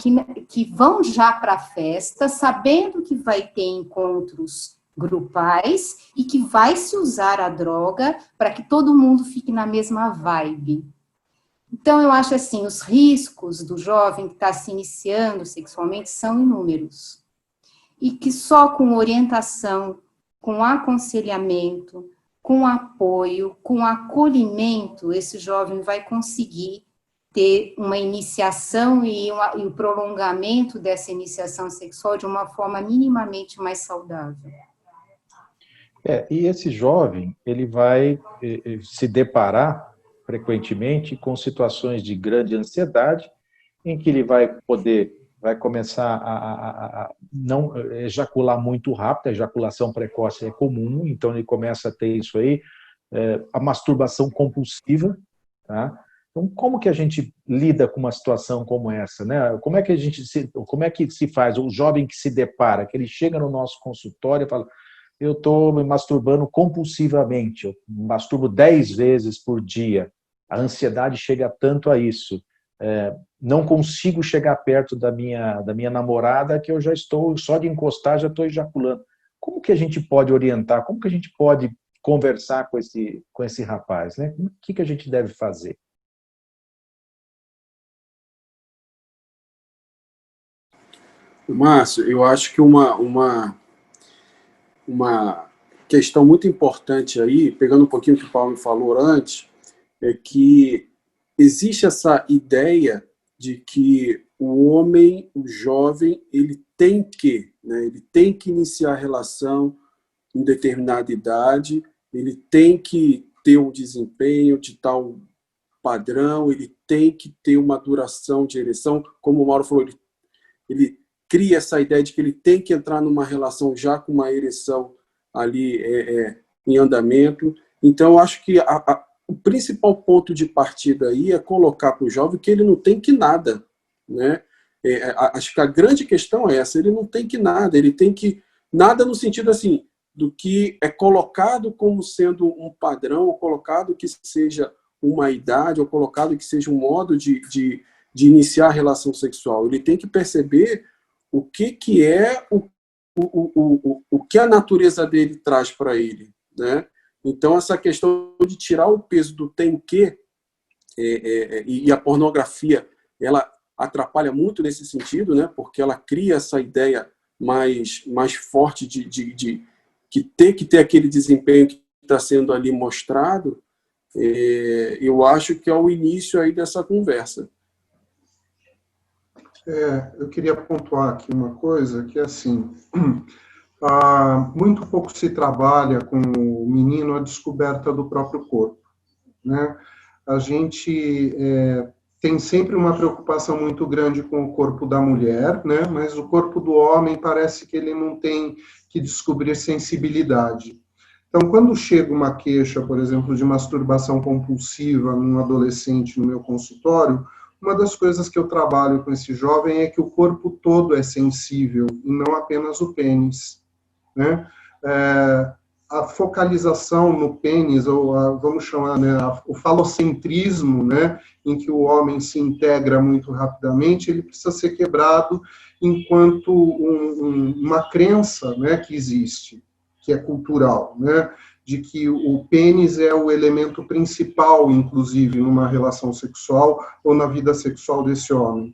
que vão já para a festa, sabendo que vai ter encontros grupais e que vai se usar a droga para que todo mundo fique na mesma vibe. Então, eu acho assim, os riscos do jovem que está se iniciando sexualmente são inúmeros. E que só com orientação, com aconselhamento, com apoio, com acolhimento, esse jovem vai conseguir ter uma iniciação e o prolongamento dessa iniciação sexual de uma forma minimamente mais saudável. E esse jovem, ele vai se deparar frequentemente com situações de grande ansiedade, em que ele vai começar a não ejacular muito rápido, a ejaculação precoce é comum, então ele começa a ter isso aí, a masturbação compulsiva, tá? Então, como que a gente lida com uma situação como essa, né? Como é que se faz? O jovem que se depara, que ele chega no nosso consultório e fala, eu estou me masturbando compulsivamente, eu masturbo 10 vezes por dia, a ansiedade chega tanto a isso, não consigo chegar perto da minha namorada, que eu já estou, só de encostar, já estou ejaculando. Como que a gente pode orientar? Como que a gente pode conversar com esse rapaz, né? O que a gente deve fazer? Márcio, eu acho que uma questão muito importante aí, pegando um pouquinho o que o Paulo falou antes, é que existe essa ideia de que o homem, o jovem, ele tem que, né, ele tem que iniciar a relação em determinada idade, ele tem que ter um desempenho de tal padrão, ele tem que ter uma duração de ereção, como o Mauro falou, ele cria essa ideia de que ele tem que entrar numa relação já com uma ereção ali em andamento. Então, eu acho que o principal ponto de partida aí é colocar para o jovem que ele não tem que nada, né? Acho que a grande questão é essa, ele não tem que nada, ele tem que nada no sentido assim, do que é colocado como sendo um padrão, ou colocado que seja uma idade, ou colocado que seja um modo de iniciar a relação sexual. Ele tem que perceber o que é o que a natureza dele traz para ele, né? Então, essa questão de tirar o peso do tem que, e a pornografia, ela atrapalha muito nesse sentido, né? Porque ela cria essa ideia mais forte de que ter aquele desempenho que está sendo ali mostrado. Eu acho que é o início aí dessa conversa. Eu queria pontuar aqui uma coisa, que é assim, muito pouco se trabalha com o menino a descoberta do próprio corpo, né? A gente tem sempre uma preocupação muito grande com o corpo da mulher, né? Mas o corpo do homem parece que ele não tem que descobrir sensibilidade. Então, quando chega uma queixa, por exemplo, de masturbação compulsiva num adolescente no meu consultório, uma das coisas que eu trabalho com esse jovem é que o corpo todo é sensível, e não apenas o pênis, né? A focalização no pênis, ou vamos chamar, né, o falocentrismo, né, em que o homem se integra muito rapidamente, ele precisa ser quebrado enquanto uma crença, né, que existe, que é cultural, né, de que o pênis é o elemento principal, inclusive, numa relação sexual ou na vida sexual desse homem.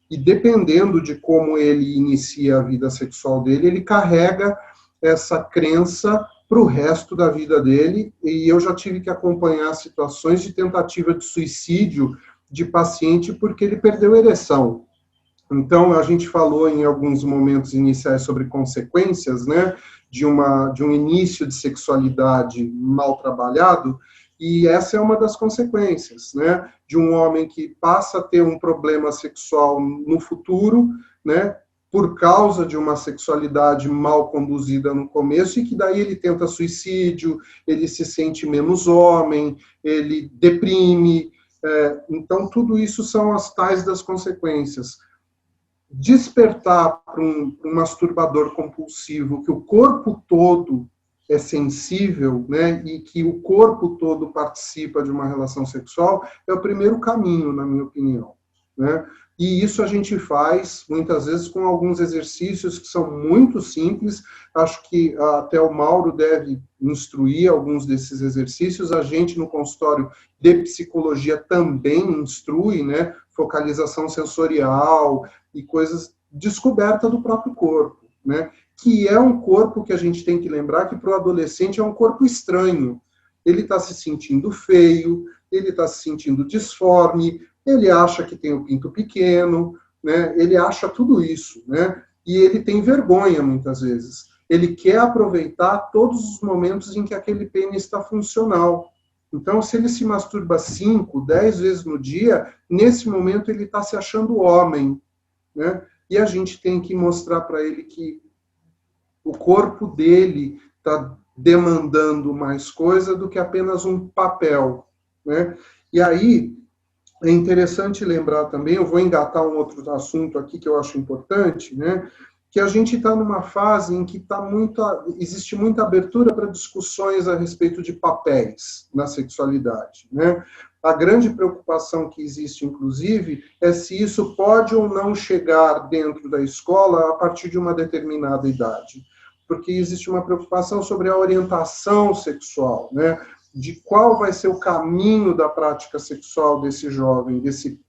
E dependendo de como ele inicia a vida sexual dele, ele carrega essa crença para o resto da vida dele, e eu já tive que acompanhar situações de tentativa de suicídio de paciente porque ele perdeu a ereção. Então, a gente falou em alguns momentos iniciais sobre consequências, né, de um início de sexualidade mal trabalhado, e essa é uma das consequências, né, de um homem que passa a ter um problema sexual no futuro, né, por causa de uma sexualidade mal conduzida no começo, e que daí ele tenta suicídio, ele se sente menos homem, ele deprime. Então, tudo isso são as tais das consequências. Despertar para um masturbador compulsivo que o corpo todo é sensível, né, e que o corpo todo participa de uma relação sexual, é o primeiro caminho, na minha opinião, né? E isso a gente faz, muitas vezes, com alguns exercícios que são muito simples. Acho que até o Mauro deve instruir alguns desses exercícios. A gente, no consultório de psicologia, também instrui, né? Focalização sensorial e coisas, descoberta do próprio corpo, né? Que é um corpo que a gente tem que lembrar que, para o adolescente, é um corpo estranho. Ele está se sentindo feio, ele está se sentindo disforme, ele acha que tem o pinto pequeno, né? Ele acha tudo isso, né? E ele tem vergonha, muitas vezes. Ele quer aproveitar todos os momentos em que aquele pênis está funcional. Então, se ele se masturba 5, 10 vezes no dia, nesse momento ele está se achando homem, né? E a gente tem que mostrar para ele que o corpo dele está demandando mais coisa do que apenas um papel, né? E aí, é interessante lembrar também, eu vou engatar um outro assunto aqui que eu acho importante, né? Que a gente está numa fase em que existe muita abertura para discussões a respeito de papéis na sexualidade, né? A grande preocupação que existe, inclusive, é se isso pode ou não chegar dentro da escola a partir de uma determinada idade. Porque existe uma preocupação sobre a orientação sexual, né? De qual vai ser o caminho da prática sexual desse jovem, desse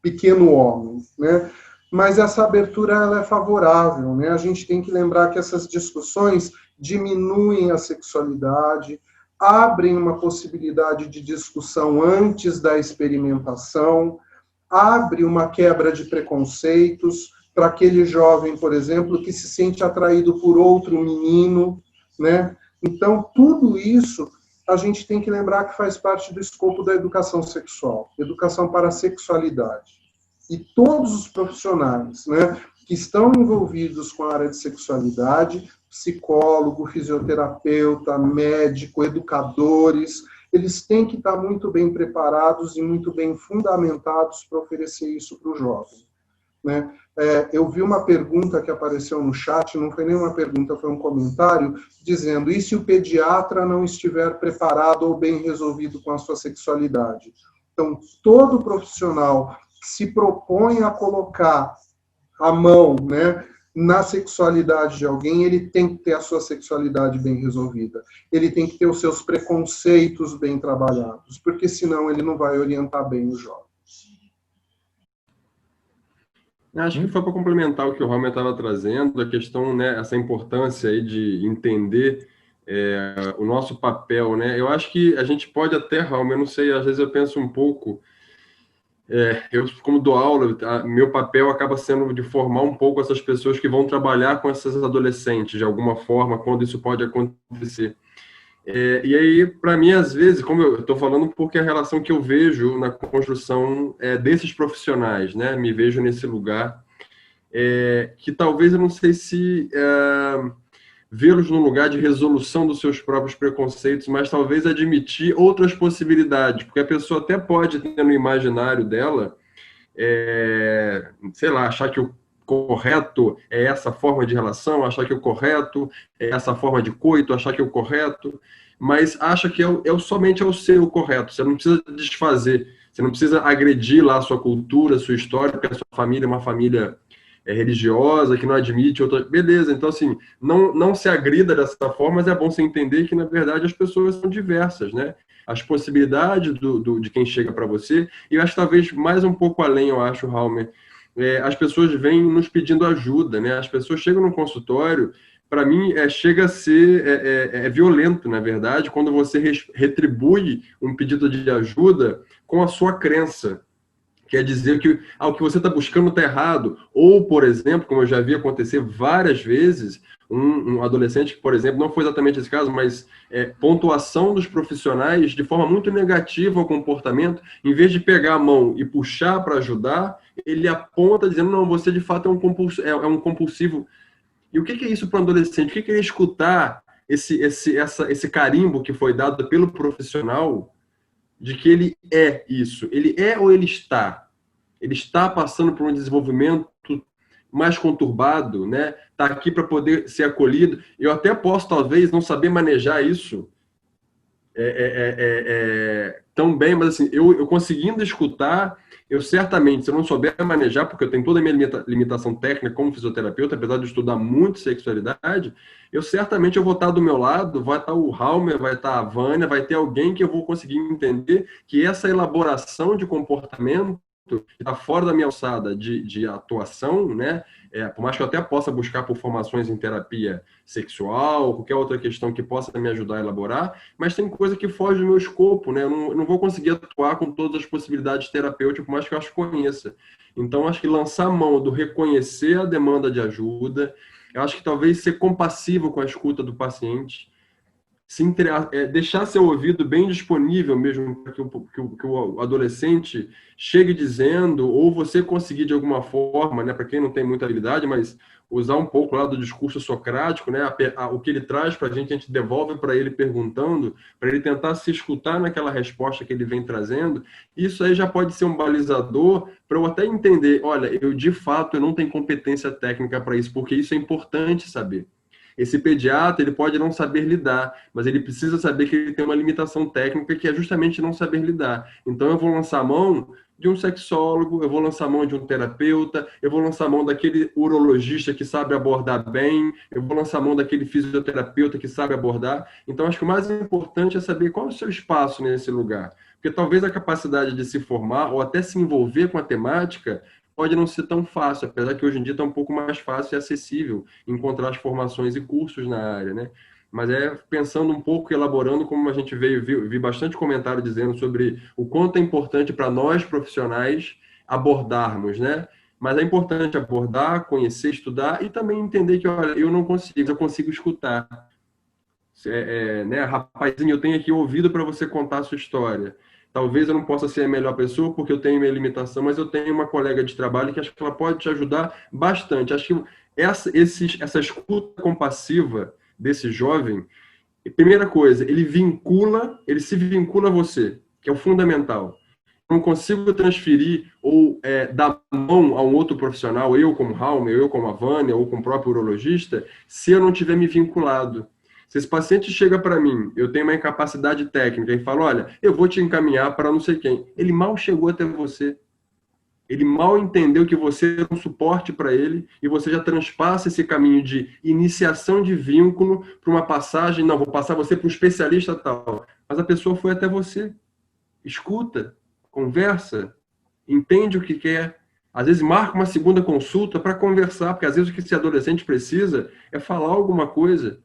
pequeno homem, né? Mas essa abertura ela é favorável, né? A gente tem que lembrar que essas discussões diminuem a sexualidade, abrem uma possibilidade de discussão antes da experimentação, abre uma quebra de preconceitos para aquele jovem, por exemplo, que se sente atraído por outro menino, né? Então, tudo isso a gente tem que lembrar que faz parte do escopo da educação sexual, educação para a sexualidade. E todos os profissionais, né, que estão envolvidos com a área de sexualidade, psicólogo, fisioterapeuta, médico, educadores, eles têm que estar muito bem preparados e muito bem fundamentados para oferecer isso para o jovem, né? Eu vi uma pergunta que apareceu no chat, não foi nem uma pergunta, foi um comentário, dizendo, e se o pediatra não estiver preparado ou bem resolvido com a sua sexualidade? Então, todo profissional que se propõe a colocar a mão, né, na sexualidade de alguém, ele tem que ter a sua sexualidade bem resolvida. Ele tem que ter os seus preconceitos bem trabalhados, porque senão ele não vai orientar bem o jovem. Acho que foi para complementar o que o Romer estava trazendo, a questão, né, essa importância aí de entender o nosso papel, né? Eu acho que a gente pode até, Romer, eu não sei, às vezes eu penso um pouco, eu como dou aula, meu papel acaba sendo de formar um pouco essas pessoas que vão trabalhar com essas adolescentes, de alguma forma, quando isso pode acontecer. E aí, para mim, às vezes, como eu estou falando, porque a relação que eu vejo na construção desses profissionais, né? Me vejo nesse lugar, que talvez eu não sei se vê-los no lugar de resolução dos seus próprios preconceitos, mas talvez admitir outras possibilidades, porque a pessoa até pode ter no imaginário dela, sei lá, achar que o correto é essa forma de relação, achar que o correto é essa forma de coito, achar que o correto, mas acha que somente é o seu correto. Você não precisa desfazer, você não precisa agredir lá a sua cultura, a sua história, porque a sua família é uma família religiosa, que não admite outra... Beleza, então assim, não se agrida dessa forma, mas é bom você entender que, na verdade, as pessoas são diversas, né? As possibilidades de quem chega para você, e eu acho talvez mais um pouco além, eu acho, Raumer, as pessoas vêm nos pedindo ajuda, né? As pessoas chegam no consultório, para mim, chega a ser violento, na verdade, quando você retribui um pedido de ajuda com a sua crença. Quer dizer que o que você está buscando está errado. Ou, por exemplo, como eu já vi acontecer várias vezes, um adolescente que, por exemplo, não foi exatamente esse caso, mas pontuação dos profissionais de forma muito negativa ao comportamento, em vez de pegar a mão e puxar para ajudar, ele aponta dizendo, não, você de fato é um compulsivo. E o que é isso para um adolescente? O que é escutar esse carimbo que foi dado pelo profissional de que ele é isso? Ele é ou ele está? Ele está passando por um desenvolvimento mais conturbado, né? Está aqui para poder ser acolhido. Eu até posso, talvez, não saber manejar isso tão bem, mas assim, eu conseguindo escutar, eu certamente, se eu não souber manejar, porque eu tenho toda a minha limitação técnica como fisioterapeuta, apesar de estudar muito sexualidade, eu vou estar do meu lado, vai estar o Raumer, vai estar a Vânia, vai ter alguém que eu vou conseguir entender que essa elaboração de comportamento que está fora da minha alçada de atuação, né? Por mais que eu até possa buscar por formações em terapia sexual, qualquer outra questão que possa me ajudar a elaborar, mas tem coisa que foge do meu escopo, né? Eu não vou conseguir atuar com todas as possibilidades terapêuticas, por mais que eu acho que conheça. Então, acho que lançar a mão do reconhecer a demanda de ajuda, eu acho que talvez ser compassivo com a escuta do paciente, deixar seu ouvido bem disponível mesmo para que o adolescente chegue dizendo, ou você conseguir de alguma forma, né, para quem não tem muita habilidade, mas usar um pouco lá do discurso socrático, né, o que ele traz para a gente devolve para ele perguntando, para ele tentar se escutar naquela resposta que ele vem trazendo. Isso aí já pode ser um balizador para eu até entender, olha, de fato eu não tenho competência técnica para isso, porque isso é importante saber. Esse pediatra, ele pode não saber lidar, mas ele precisa saber que ele tem uma limitação técnica que é justamente não saber lidar. Então, eu vou lançar a mão de um sexólogo, eu vou lançar a mão de um terapeuta, eu vou lançar a mão daquele urologista que sabe abordar bem, eu vou lançar a mão daquele fisioterapeuta que sabe abordar. Então, acho que o mais importante é saber qual é o seu espaço nesse lugar. Porque talvez a capacidade de se formar ou até se envolver com a temática pode não ser tão fácil, apesar que hoje em dia está um pouco mais fácil e acessível encontrar as formações e cursos na área, né? Mas pensando um pouco, elaborando, como a gente vi bastante comentário dizendo sobre o quanto é importante para nós profissionais abordarmos, né? Mas é importante abordar, conhecer, estudar e também entender que, olha, eu não consigo, eu consigo escutar. Né, rapazinho, eu tenho aqui ouvido para você contar a sua história. Talvez eu não possa ser a melhor pessoa porque eu tenho minha limitação, mas eu tenho uma colega de trabalho que acho que ela pode te ajudar bastante. Acho que essa escuta compassiva desse jovem, primeira coisa, ele se vincula a você, que é o fundamental. Não consigo transferir ou dar mão a um outro profissional, eu como Raul, eu como a Vânia, ou com o próprio urologista, se eu não tiver me vinculado. Se esse paciente chega para mim, eu tenho uma incapacidade técnica e fala, olha, eu vou te encaminhar para não sei quem. Ele mal chegou até você. Ele mal entendeu que você é um suporte para ele e você já transpassa esse caminho de iniciação de vínculo para uma passagem, não, vou passar você para um especialista tal. Mas a pessoa foi até você. Escuta, conversa, entende o que quer. Às vezes marca uma segunda consulta para conversar, porque às vezes o que esse adolescente precisa é falar alguma coisa.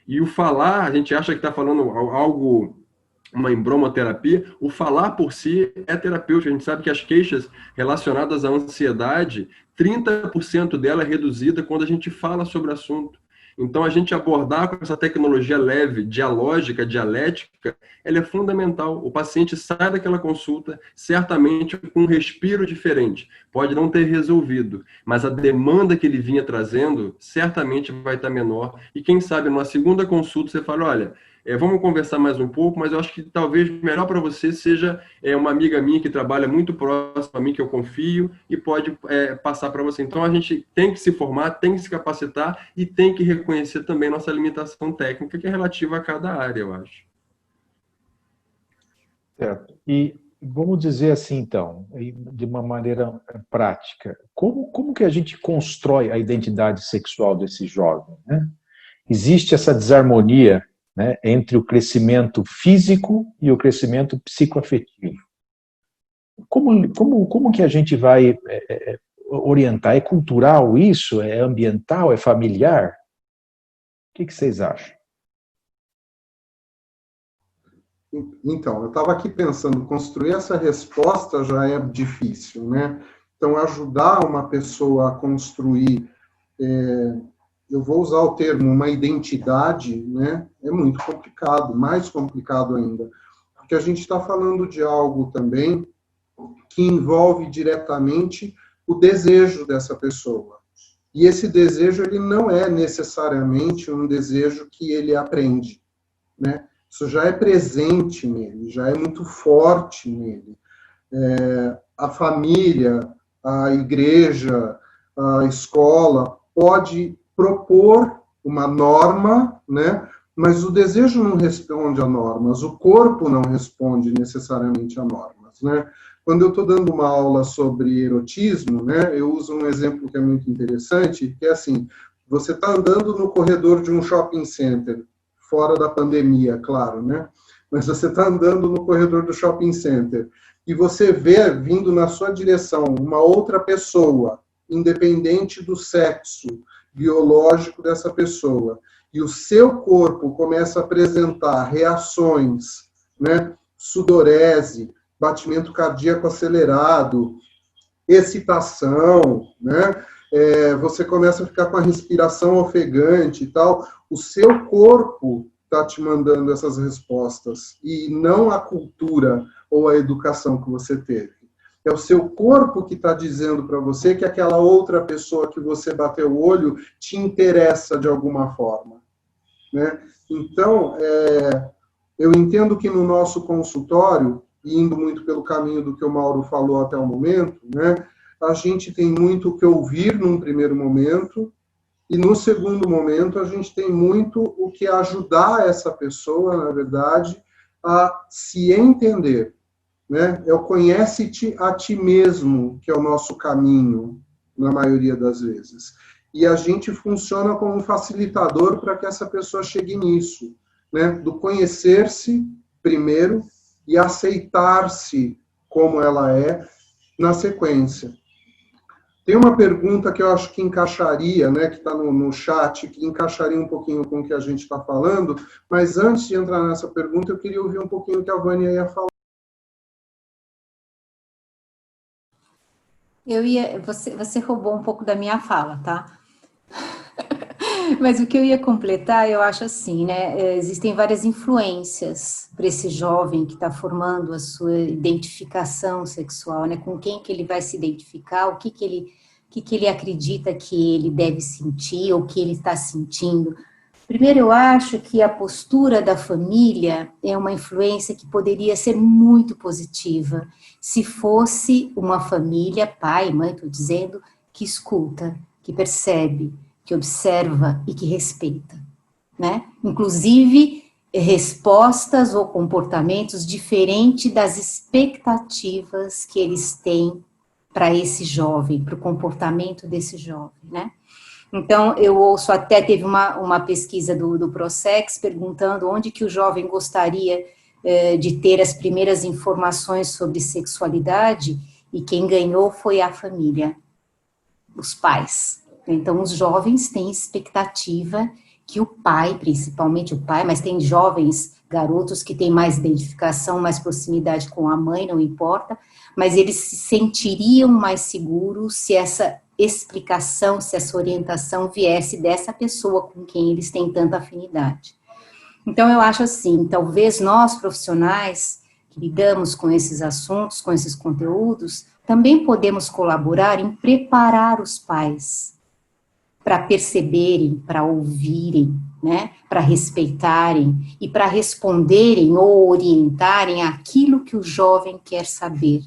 E o falar, a gente acha que está falando algo, uma embromoterapia, o falar por si é terapêutico. A gente sabe que as queixas relacionadas à ansiedade, 30% dela é reduzida quando a gente fala sobre o assunto. Então, a gente abordar com essa tecnologia leve, dialógica, dialética, ela é fundamental. O paciente sai daquela consulta, certamente com um respiro diferente. Pode não ter resolvido, mas a demanda que ele vinha trazendo, certamente vai estar menor. E quem sabe, numa segunda consulta, você fala, olha, vamos conversar mais um pouco, mas eu acho que talvez melhor para você seja uma amiga minha que trabalha muito próximo a mim, que eu confio, e pode passar para você. Então, a gente tem que se formar, tem que se capacitar e tem que reconhecer também nossa limitação técnica, que é relativa a cada área, eu acho. Certo. E vamos dizer assim, então, de uma maneira prática, como que a gente constrói a identidade sexual desse jovem, né? Existe essa desarmonia, né, entre o crescimento físico e o crescimento psicoafetivo. Como que a gente vai orientar? É cultural isso? É ambiental? É familiar? O que vocês acham? Então, eu estava aqui pensando, construir essa resposta já é difícil, né? Então, ajudar uma pessoa a construir, eu vou usar o termo, uma identidade, né? É muito complicado, mais complicado ainda, porque a gente está falando de algo também que envolve diretamente o desejo dessa pessoa. E esse desejo, ele não é necessariamente um desejo que ele aprende, né? Isso já é presente nele, já é muito forte nele. A família, a igreja, a escola pode propor uma norma, né? Mas o desejo não responde a normas, o corpo não responde necessariamente a normas, né? Quando eu estou dando uma aula sobre erotismo, né, eu uso um exemplo que é muito interessante, que é assim, você está andando no corredor de um shopping center, fora da pandemia, claro, né? Mas você está andando no corredor do shopping center e você vê vindo na sua direção uma outra pessoa, independente do sexo biológico dessa pessoa, e o seu corpo começa a apresentar reações, né? Sudorese, batimento cardíaco acelerado, excitação, né? Você começa a ficar com a respiração ofegante e tal, o seu corpo está te mandando essas respostas, e não a cultura ou a educação que você teve. É o seu corpo que está dizendo para você que aquela outra pessoa que você bateu o olho te interessa de alguma forma, né? Então, eu entendo que no nosso consultório, indo muito pelo caminho do que o Mauro falou até o momento, né, a gente tem muito o que ouvir num primeiro momento, e no segundo momento a gente tem muito o que ajudar essa pessoa, na verdade, a se entender, né? É o conhece-te a ti mesmo, que é o nosso caminho, na maioria das vezes. E a gente funciona como um facilitador para que essa pessoa chegue nisso, né? Do conhecer-se primeiro e aceitar-se como ela é na sequência. Tem uma pergunta que eu acho que encaixaria, né, que está no chat, que encaixaria um pouquinho com o que a gente está falando, mas antes de entrar nessa pergunta, eu queria ouvir um pouquinho o que a Vânia ia falar. Você roubou um pouco da minha fala, tá? Mas o que eu ia completar, eu acho assim, né? Existem várias influências para esse jovem que está formando a sua identificação sexual, né? Com quem que ele vai se identificar, o que que ele acredita que ele deve sentir, ou que ele está sentindo. Primeiro, eu acho que a postura da família é uma influência que poderia ser muito positiva, se fosse uma família, pai e mãe, estou dizendo, que escuta, que percebe, que observa e que respeita, né? Inclusive, respostas ou comportamentos diferentes das expectativas que eles têm para esse jovem, para o comportamento desse jovem, né? Então, eu ouço, até teve uma pesquisa do Prosex perguntando onde que o jovem gostaria de ter as primeiras informações sobre sexualidade, e quem ganhou foi a família, os pais. Então, os jovens têm expectativa que o pai, principalmente o pai, mas tem jovens garotos que têm mais identificação, mais proximidade com a mãe, não importa, mas eles se sentiriam mais seguros se essa explicação, se essa orientação viesse dessa pessoa com quem eles têm tanta afinidade. Então, eu acho assim, talvez nós, profissionais, que lidamos com esses assuntos, com esses conteúdos, também podemos colaborar em preparar os pais para perceberem, para ouvirem, né, para respeitarem e para responderem ou orientarem aquilo que o jovem quer saber,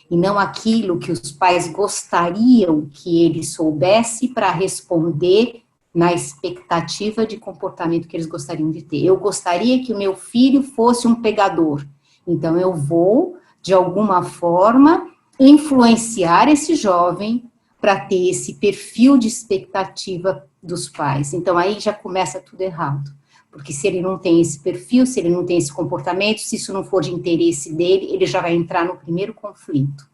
e não aquilo que os pais gostariam que ele soubesse para responder na expectativa de comportamento que eles gostariam de ter. Eu gostaria que o meu filho fosse um pegador, então eu vou, de alguma forma, influenciar esse jovem para ter esse perfil de expectativa dos pais. Então, aí já começa tudo errado. Porque se ele não tem esse perfil, se ele não tem esse comportamento, se isso não for de interesse dele, ele já vai entrar no primeiro conflito,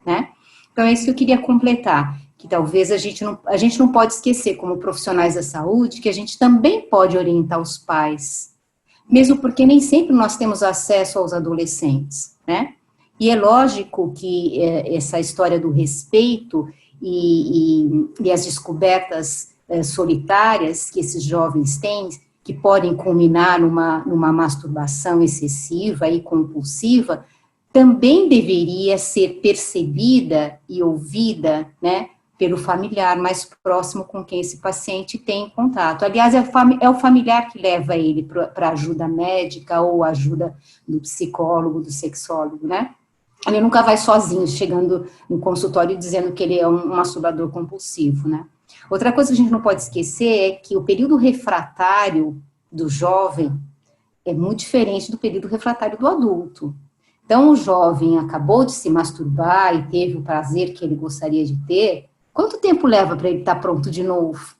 né? Então, é isso que eu queria completar, que talvez a gente não pode esquecer, como profissionais da saúde, que a gente também pode orientar os pais, mesmo porque nem sempre nós temos acesso aos adolescentes, né? E é lógico que essa história do respeito e as descobertas solitárias que esses jovens têm, que podem culminar numa masturbação excessiva e compulsiva, também deveria ser percebida e ouvida, né, pelo familiar mais próximo com quem esse paciente tem contato. Aliás, é o familiar que leva ele para ajuda médica ou ajuda do psicólogo, do sexólogo, né? Ele nunca vai sozinho, chegando no consultório dizendo que ele é um masturbador compulsivo, né? Outra coisa que a gente não pode esquecer é que o período refratário do jovem é muito diferente do período refratário do adulto. Então, o jovem acabou de se masturbar e teve o prazer que ele gostaria de ter, quanto tempo leva para ele estar pronto de novo?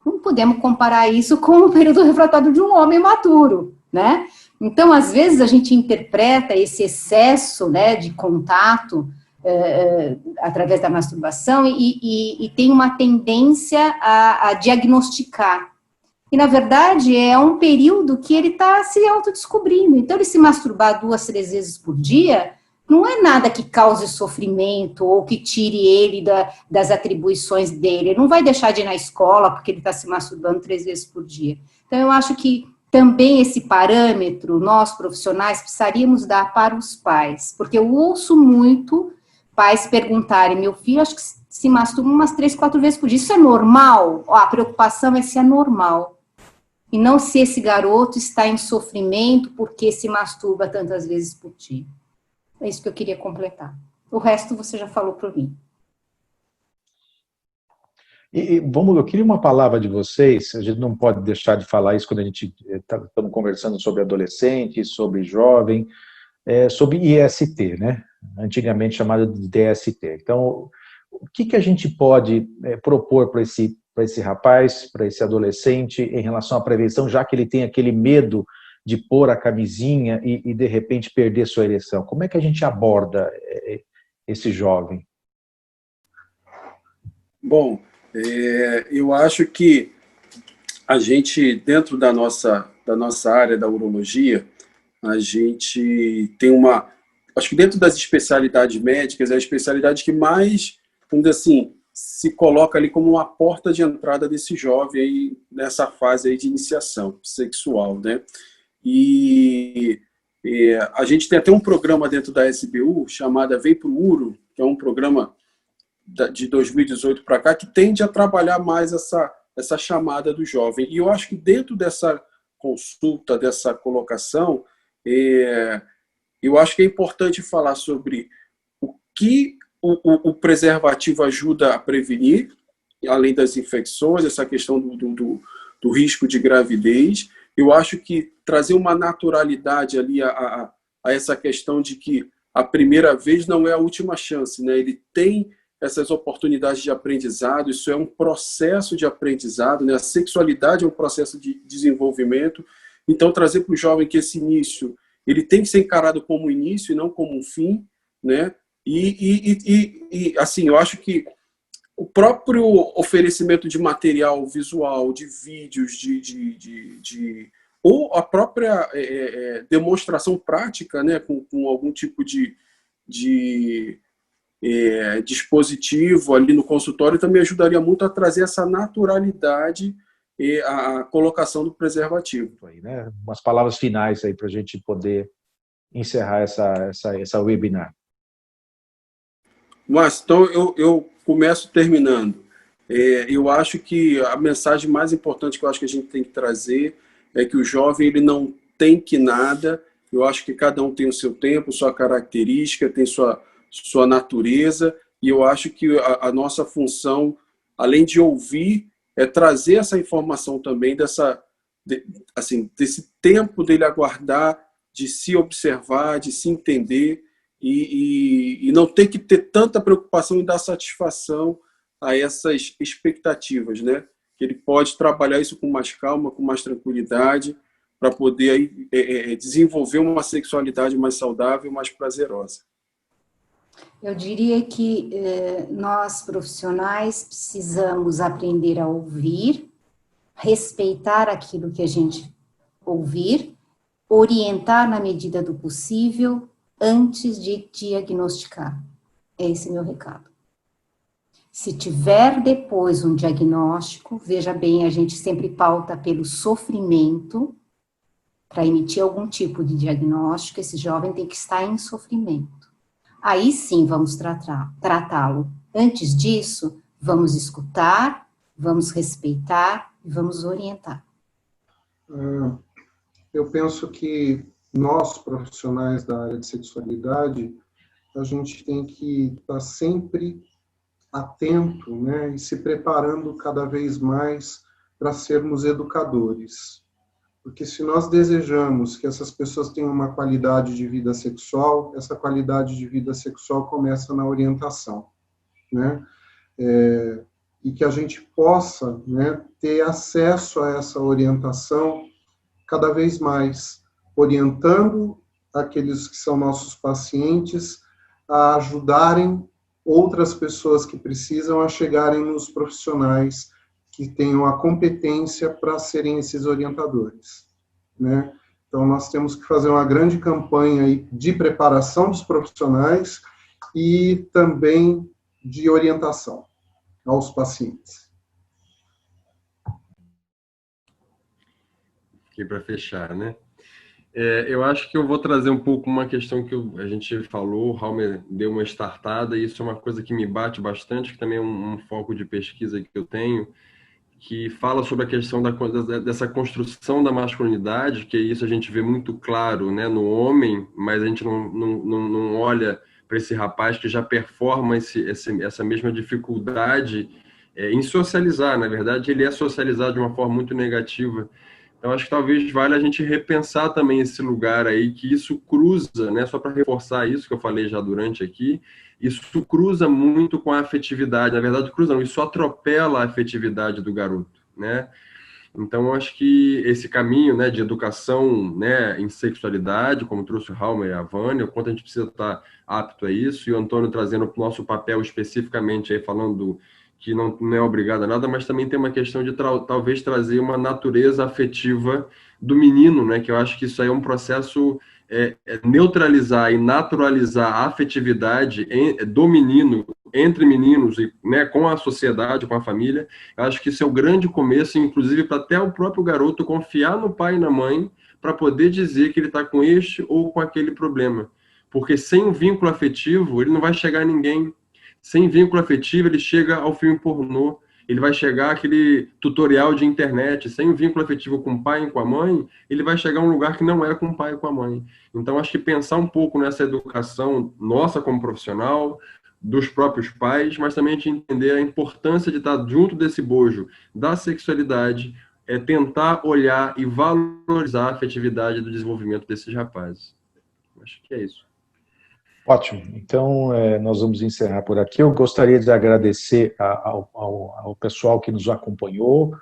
Não podemos comparar isso com o período refratário de um homem maduro, né? Então, às vezes, a gente interpreta esse excesso, né, de contato através da masturbação e tem uma tendência a diagnosticar. E, na verdade, é um período que ele está se autodescobrindo. Então, ele se masturbar 2, 3 vezes por dia não é nada que cause sofrimento ou que tire ele das atribuições dele. Ele não vai deixar de ir na escola porque ele está se masturbando 3 vezes por dia. Então, eu acho que também esse parâmetro, nós profissionais, precisaríamos dar para os pais, porque eu ouço muito pais perguntarem, meu filho acho que se masturba umas 3, 4 vezes por dia, isso é normal? A preocupação é se é normal, e não se esse garoto está em sofrimento porque se masturba tantas vezes por dia. É isso que eu queria completar. O resto você já falou para mim. Eu queria uma palavra de vocês, a gente não pode deixar de falar isso quando a gente estamos conversando sobre adolescente, sobre jovem, sobre IST, né? Antigamente chamado de DST. Então, o que a gente pode propor para esse rapaz, para esse adolescente, em relação à prevenção, já que ele tem aquele medo de pôr a camisinha e de repente perder sua ereção? Como é que a gente aborda esse jovem? Bom, eu acho que a gente, dentro da nossa área da urologia, a gente tem acho que dentro das especialidades médicas, é a especialidade que mais vamos dizer assim, se coloca ali como uma porta de entrada desse jovem aí, nessa fase aí de iniciação sexual, né? E a gente tem até um programa dentro da SBU chamado Vem Pro Uro, que é um programa de 2018 para cá, que tende a trabalhar mais essa chamada do jovem. E eu acho que dentro dessa consulta, dessa colocação, eu acho que é importante falar sobre o que o preservativo ajuda a prevenir, além das infecções, essa questão do risco de gravidez. Eu acho que trazer uma naturalidade ali a essa questão de que a primeira vez não é a última chance, né? Ele tem essas oportunidades de aprendizado, isso é um processo de aprendizado, né? A sexualidade é um processo de desenvolvimento. Então, trazer para o jovem que esse início ele tem que ser encarado como início e não como um fim, né? E assim, eu acho que o próprio oferecimento de material visual, de vídeos, ou a própria demonstração prática, né, com algum tipo de dispositivo ali no consultório também ajudaria muito a trazer essa naturalidade e a colocação do preservativo. Aí, né? Umas palavras finais aí para a gente poder encerrar essa webinar. Mas, então, eu começo terminando. Eu acho que a mensagem mais importante que eu acho que a gente tem que trazer é que o jovem ele não tem que nada. Eu acho que cada um tem o seu tempo, sua característica, tem sua natureza, e eu acho que a nossa função, além de ouvir, é trazer essa informação também desse tempo dele aguardar, de se observar, de se entender, e não ter que ter tanta preocupação em dar satisfação a essas expectativas, né? Que ele pode trabalhar isso com mais calma, com mais tranquilidade, para poder aí, desenvolver uma sexualidade mais saudável, mais prazerosa. Eu diria que nós, profissionais, precisamos aprender a ouvir, respeitar aquilo que a gente ouvir, orientar na medida do possível, antes de diagnosticar. Esse é meu recado. Se tiver depois um diagnóstico, veja bem, a gente sempre pauta pelo sofrimento, para emitir algum tipo de diagnóstico, esse jovem tem que estar em sofrimento. Aí sim vamos tratá-lo. Antes disso, vamos escutar, vamos respeitar e vamos orientar. Eu penso que nós, profissionais da área de sexualidade, a gente tem que estar sempre atento, né, e se preparando cada vez mais para sermos educadores. Porque se nós desejamos que essas pessoas tenham uma qualidade de vida sexual, essa qualidade de vida sexual começa na orientação, né? E que a gente possa, né, ter acesso a essa orientação cada vez mais, orientando aqueles que são nossos pacientes a ajudarem outras pessoas que precisam a chegarem nos profissionais que tenham a competência para serem esses orientadores, né? Então, nós temos que fazer uma grande campanha aí de preparação dos profissionais e também de orientação aos pacientes. Aqui para fechar, né? Eu acho que eu vou trazer um pouco uma questão que a gente falou, o Halmer deu uma startada, e isso é uma coisa que me bate bastante, que também é um foco de pesquisa que eu tenho, que fala sobre a questão dessa construção da masculinidade, que isso a gente vê muito claro, né, no homem, mas a gente não olha para esse rapaz que já performa essa mesma dificuldade em socializar. Na verdade, ele é socializado de uma forma muito negativa. Então, acho que talvez valha a gente repensar também esse lugar aí, que isso cruza, né? Só para reforçar isso que eu falei já durante aqui, isso cruza muito com a afetividade. Na verdade, cruza não, isso atropela a afetividade do garoto, né? Então, eu acho que esse caminho, né, de educação, né, em sexualidade, como trouxe o Halmer e a Vânia, o quanto a gente precisa estar apto a isso, e o Antônio trazendo o nosso papel especificamente aí, falando que não é obrigado a nada, mas também tem uma questão de talvez trazer uma natureza afetiva do menino, né? Que eu acho que isso aí é um processo neutralizar e naturalizar a afetividade do menino entre meninos e, né, com a sociedade, com a família. Eu acho que isso é o grande começo, inclusive para até o próprio garoto confiar no pai e na mãe para poder dizer que ele está com este ou com aquele problema. Porque sem um vínculo afetivo, ele não vai chegar a ninguém. Sem vínculo afetivo, ele chega ao filme pornô. Ele vai chegar àquele tutorial de internet. Sem um vínculo afetivo com o pai e com a mãe, ele vai chegar a um lugar que não é com o pai e com a mãe. Então, acho que pensar um pouco nessa educação nossa como profissional, dos próprios pais, mas também de entender a importância de estar junto desse bojo da sexualidade, tentar olhar e valorizar a afetividade do desenvolvimento desses rapazes. Acho que é isso. Ótimo. Então, nós vamos encerrar por aqui. Eu gostaria de agradecer ao pessoal que nos acompanhou.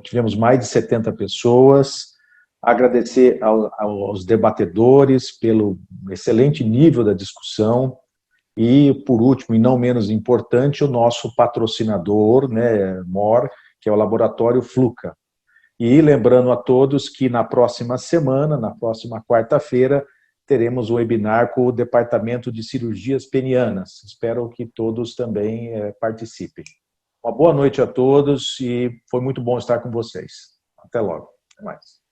Tivemos mais de 70 pessoas. Agradecer aos debatedores pelo excelente nível da discussão. E, por último, e não menos importante, o nosso patrocinador, né, MOR, que é o Laboratório Fluca. E lembrando a todos que na próxima semana, na próxima quarta-feira, teremos um webinar com o Departamento de Cirurgias Penianas. Espero que todos também participem. Uma boa noite a todos e foi muito bom estar com vocês. Até logo. Até mais.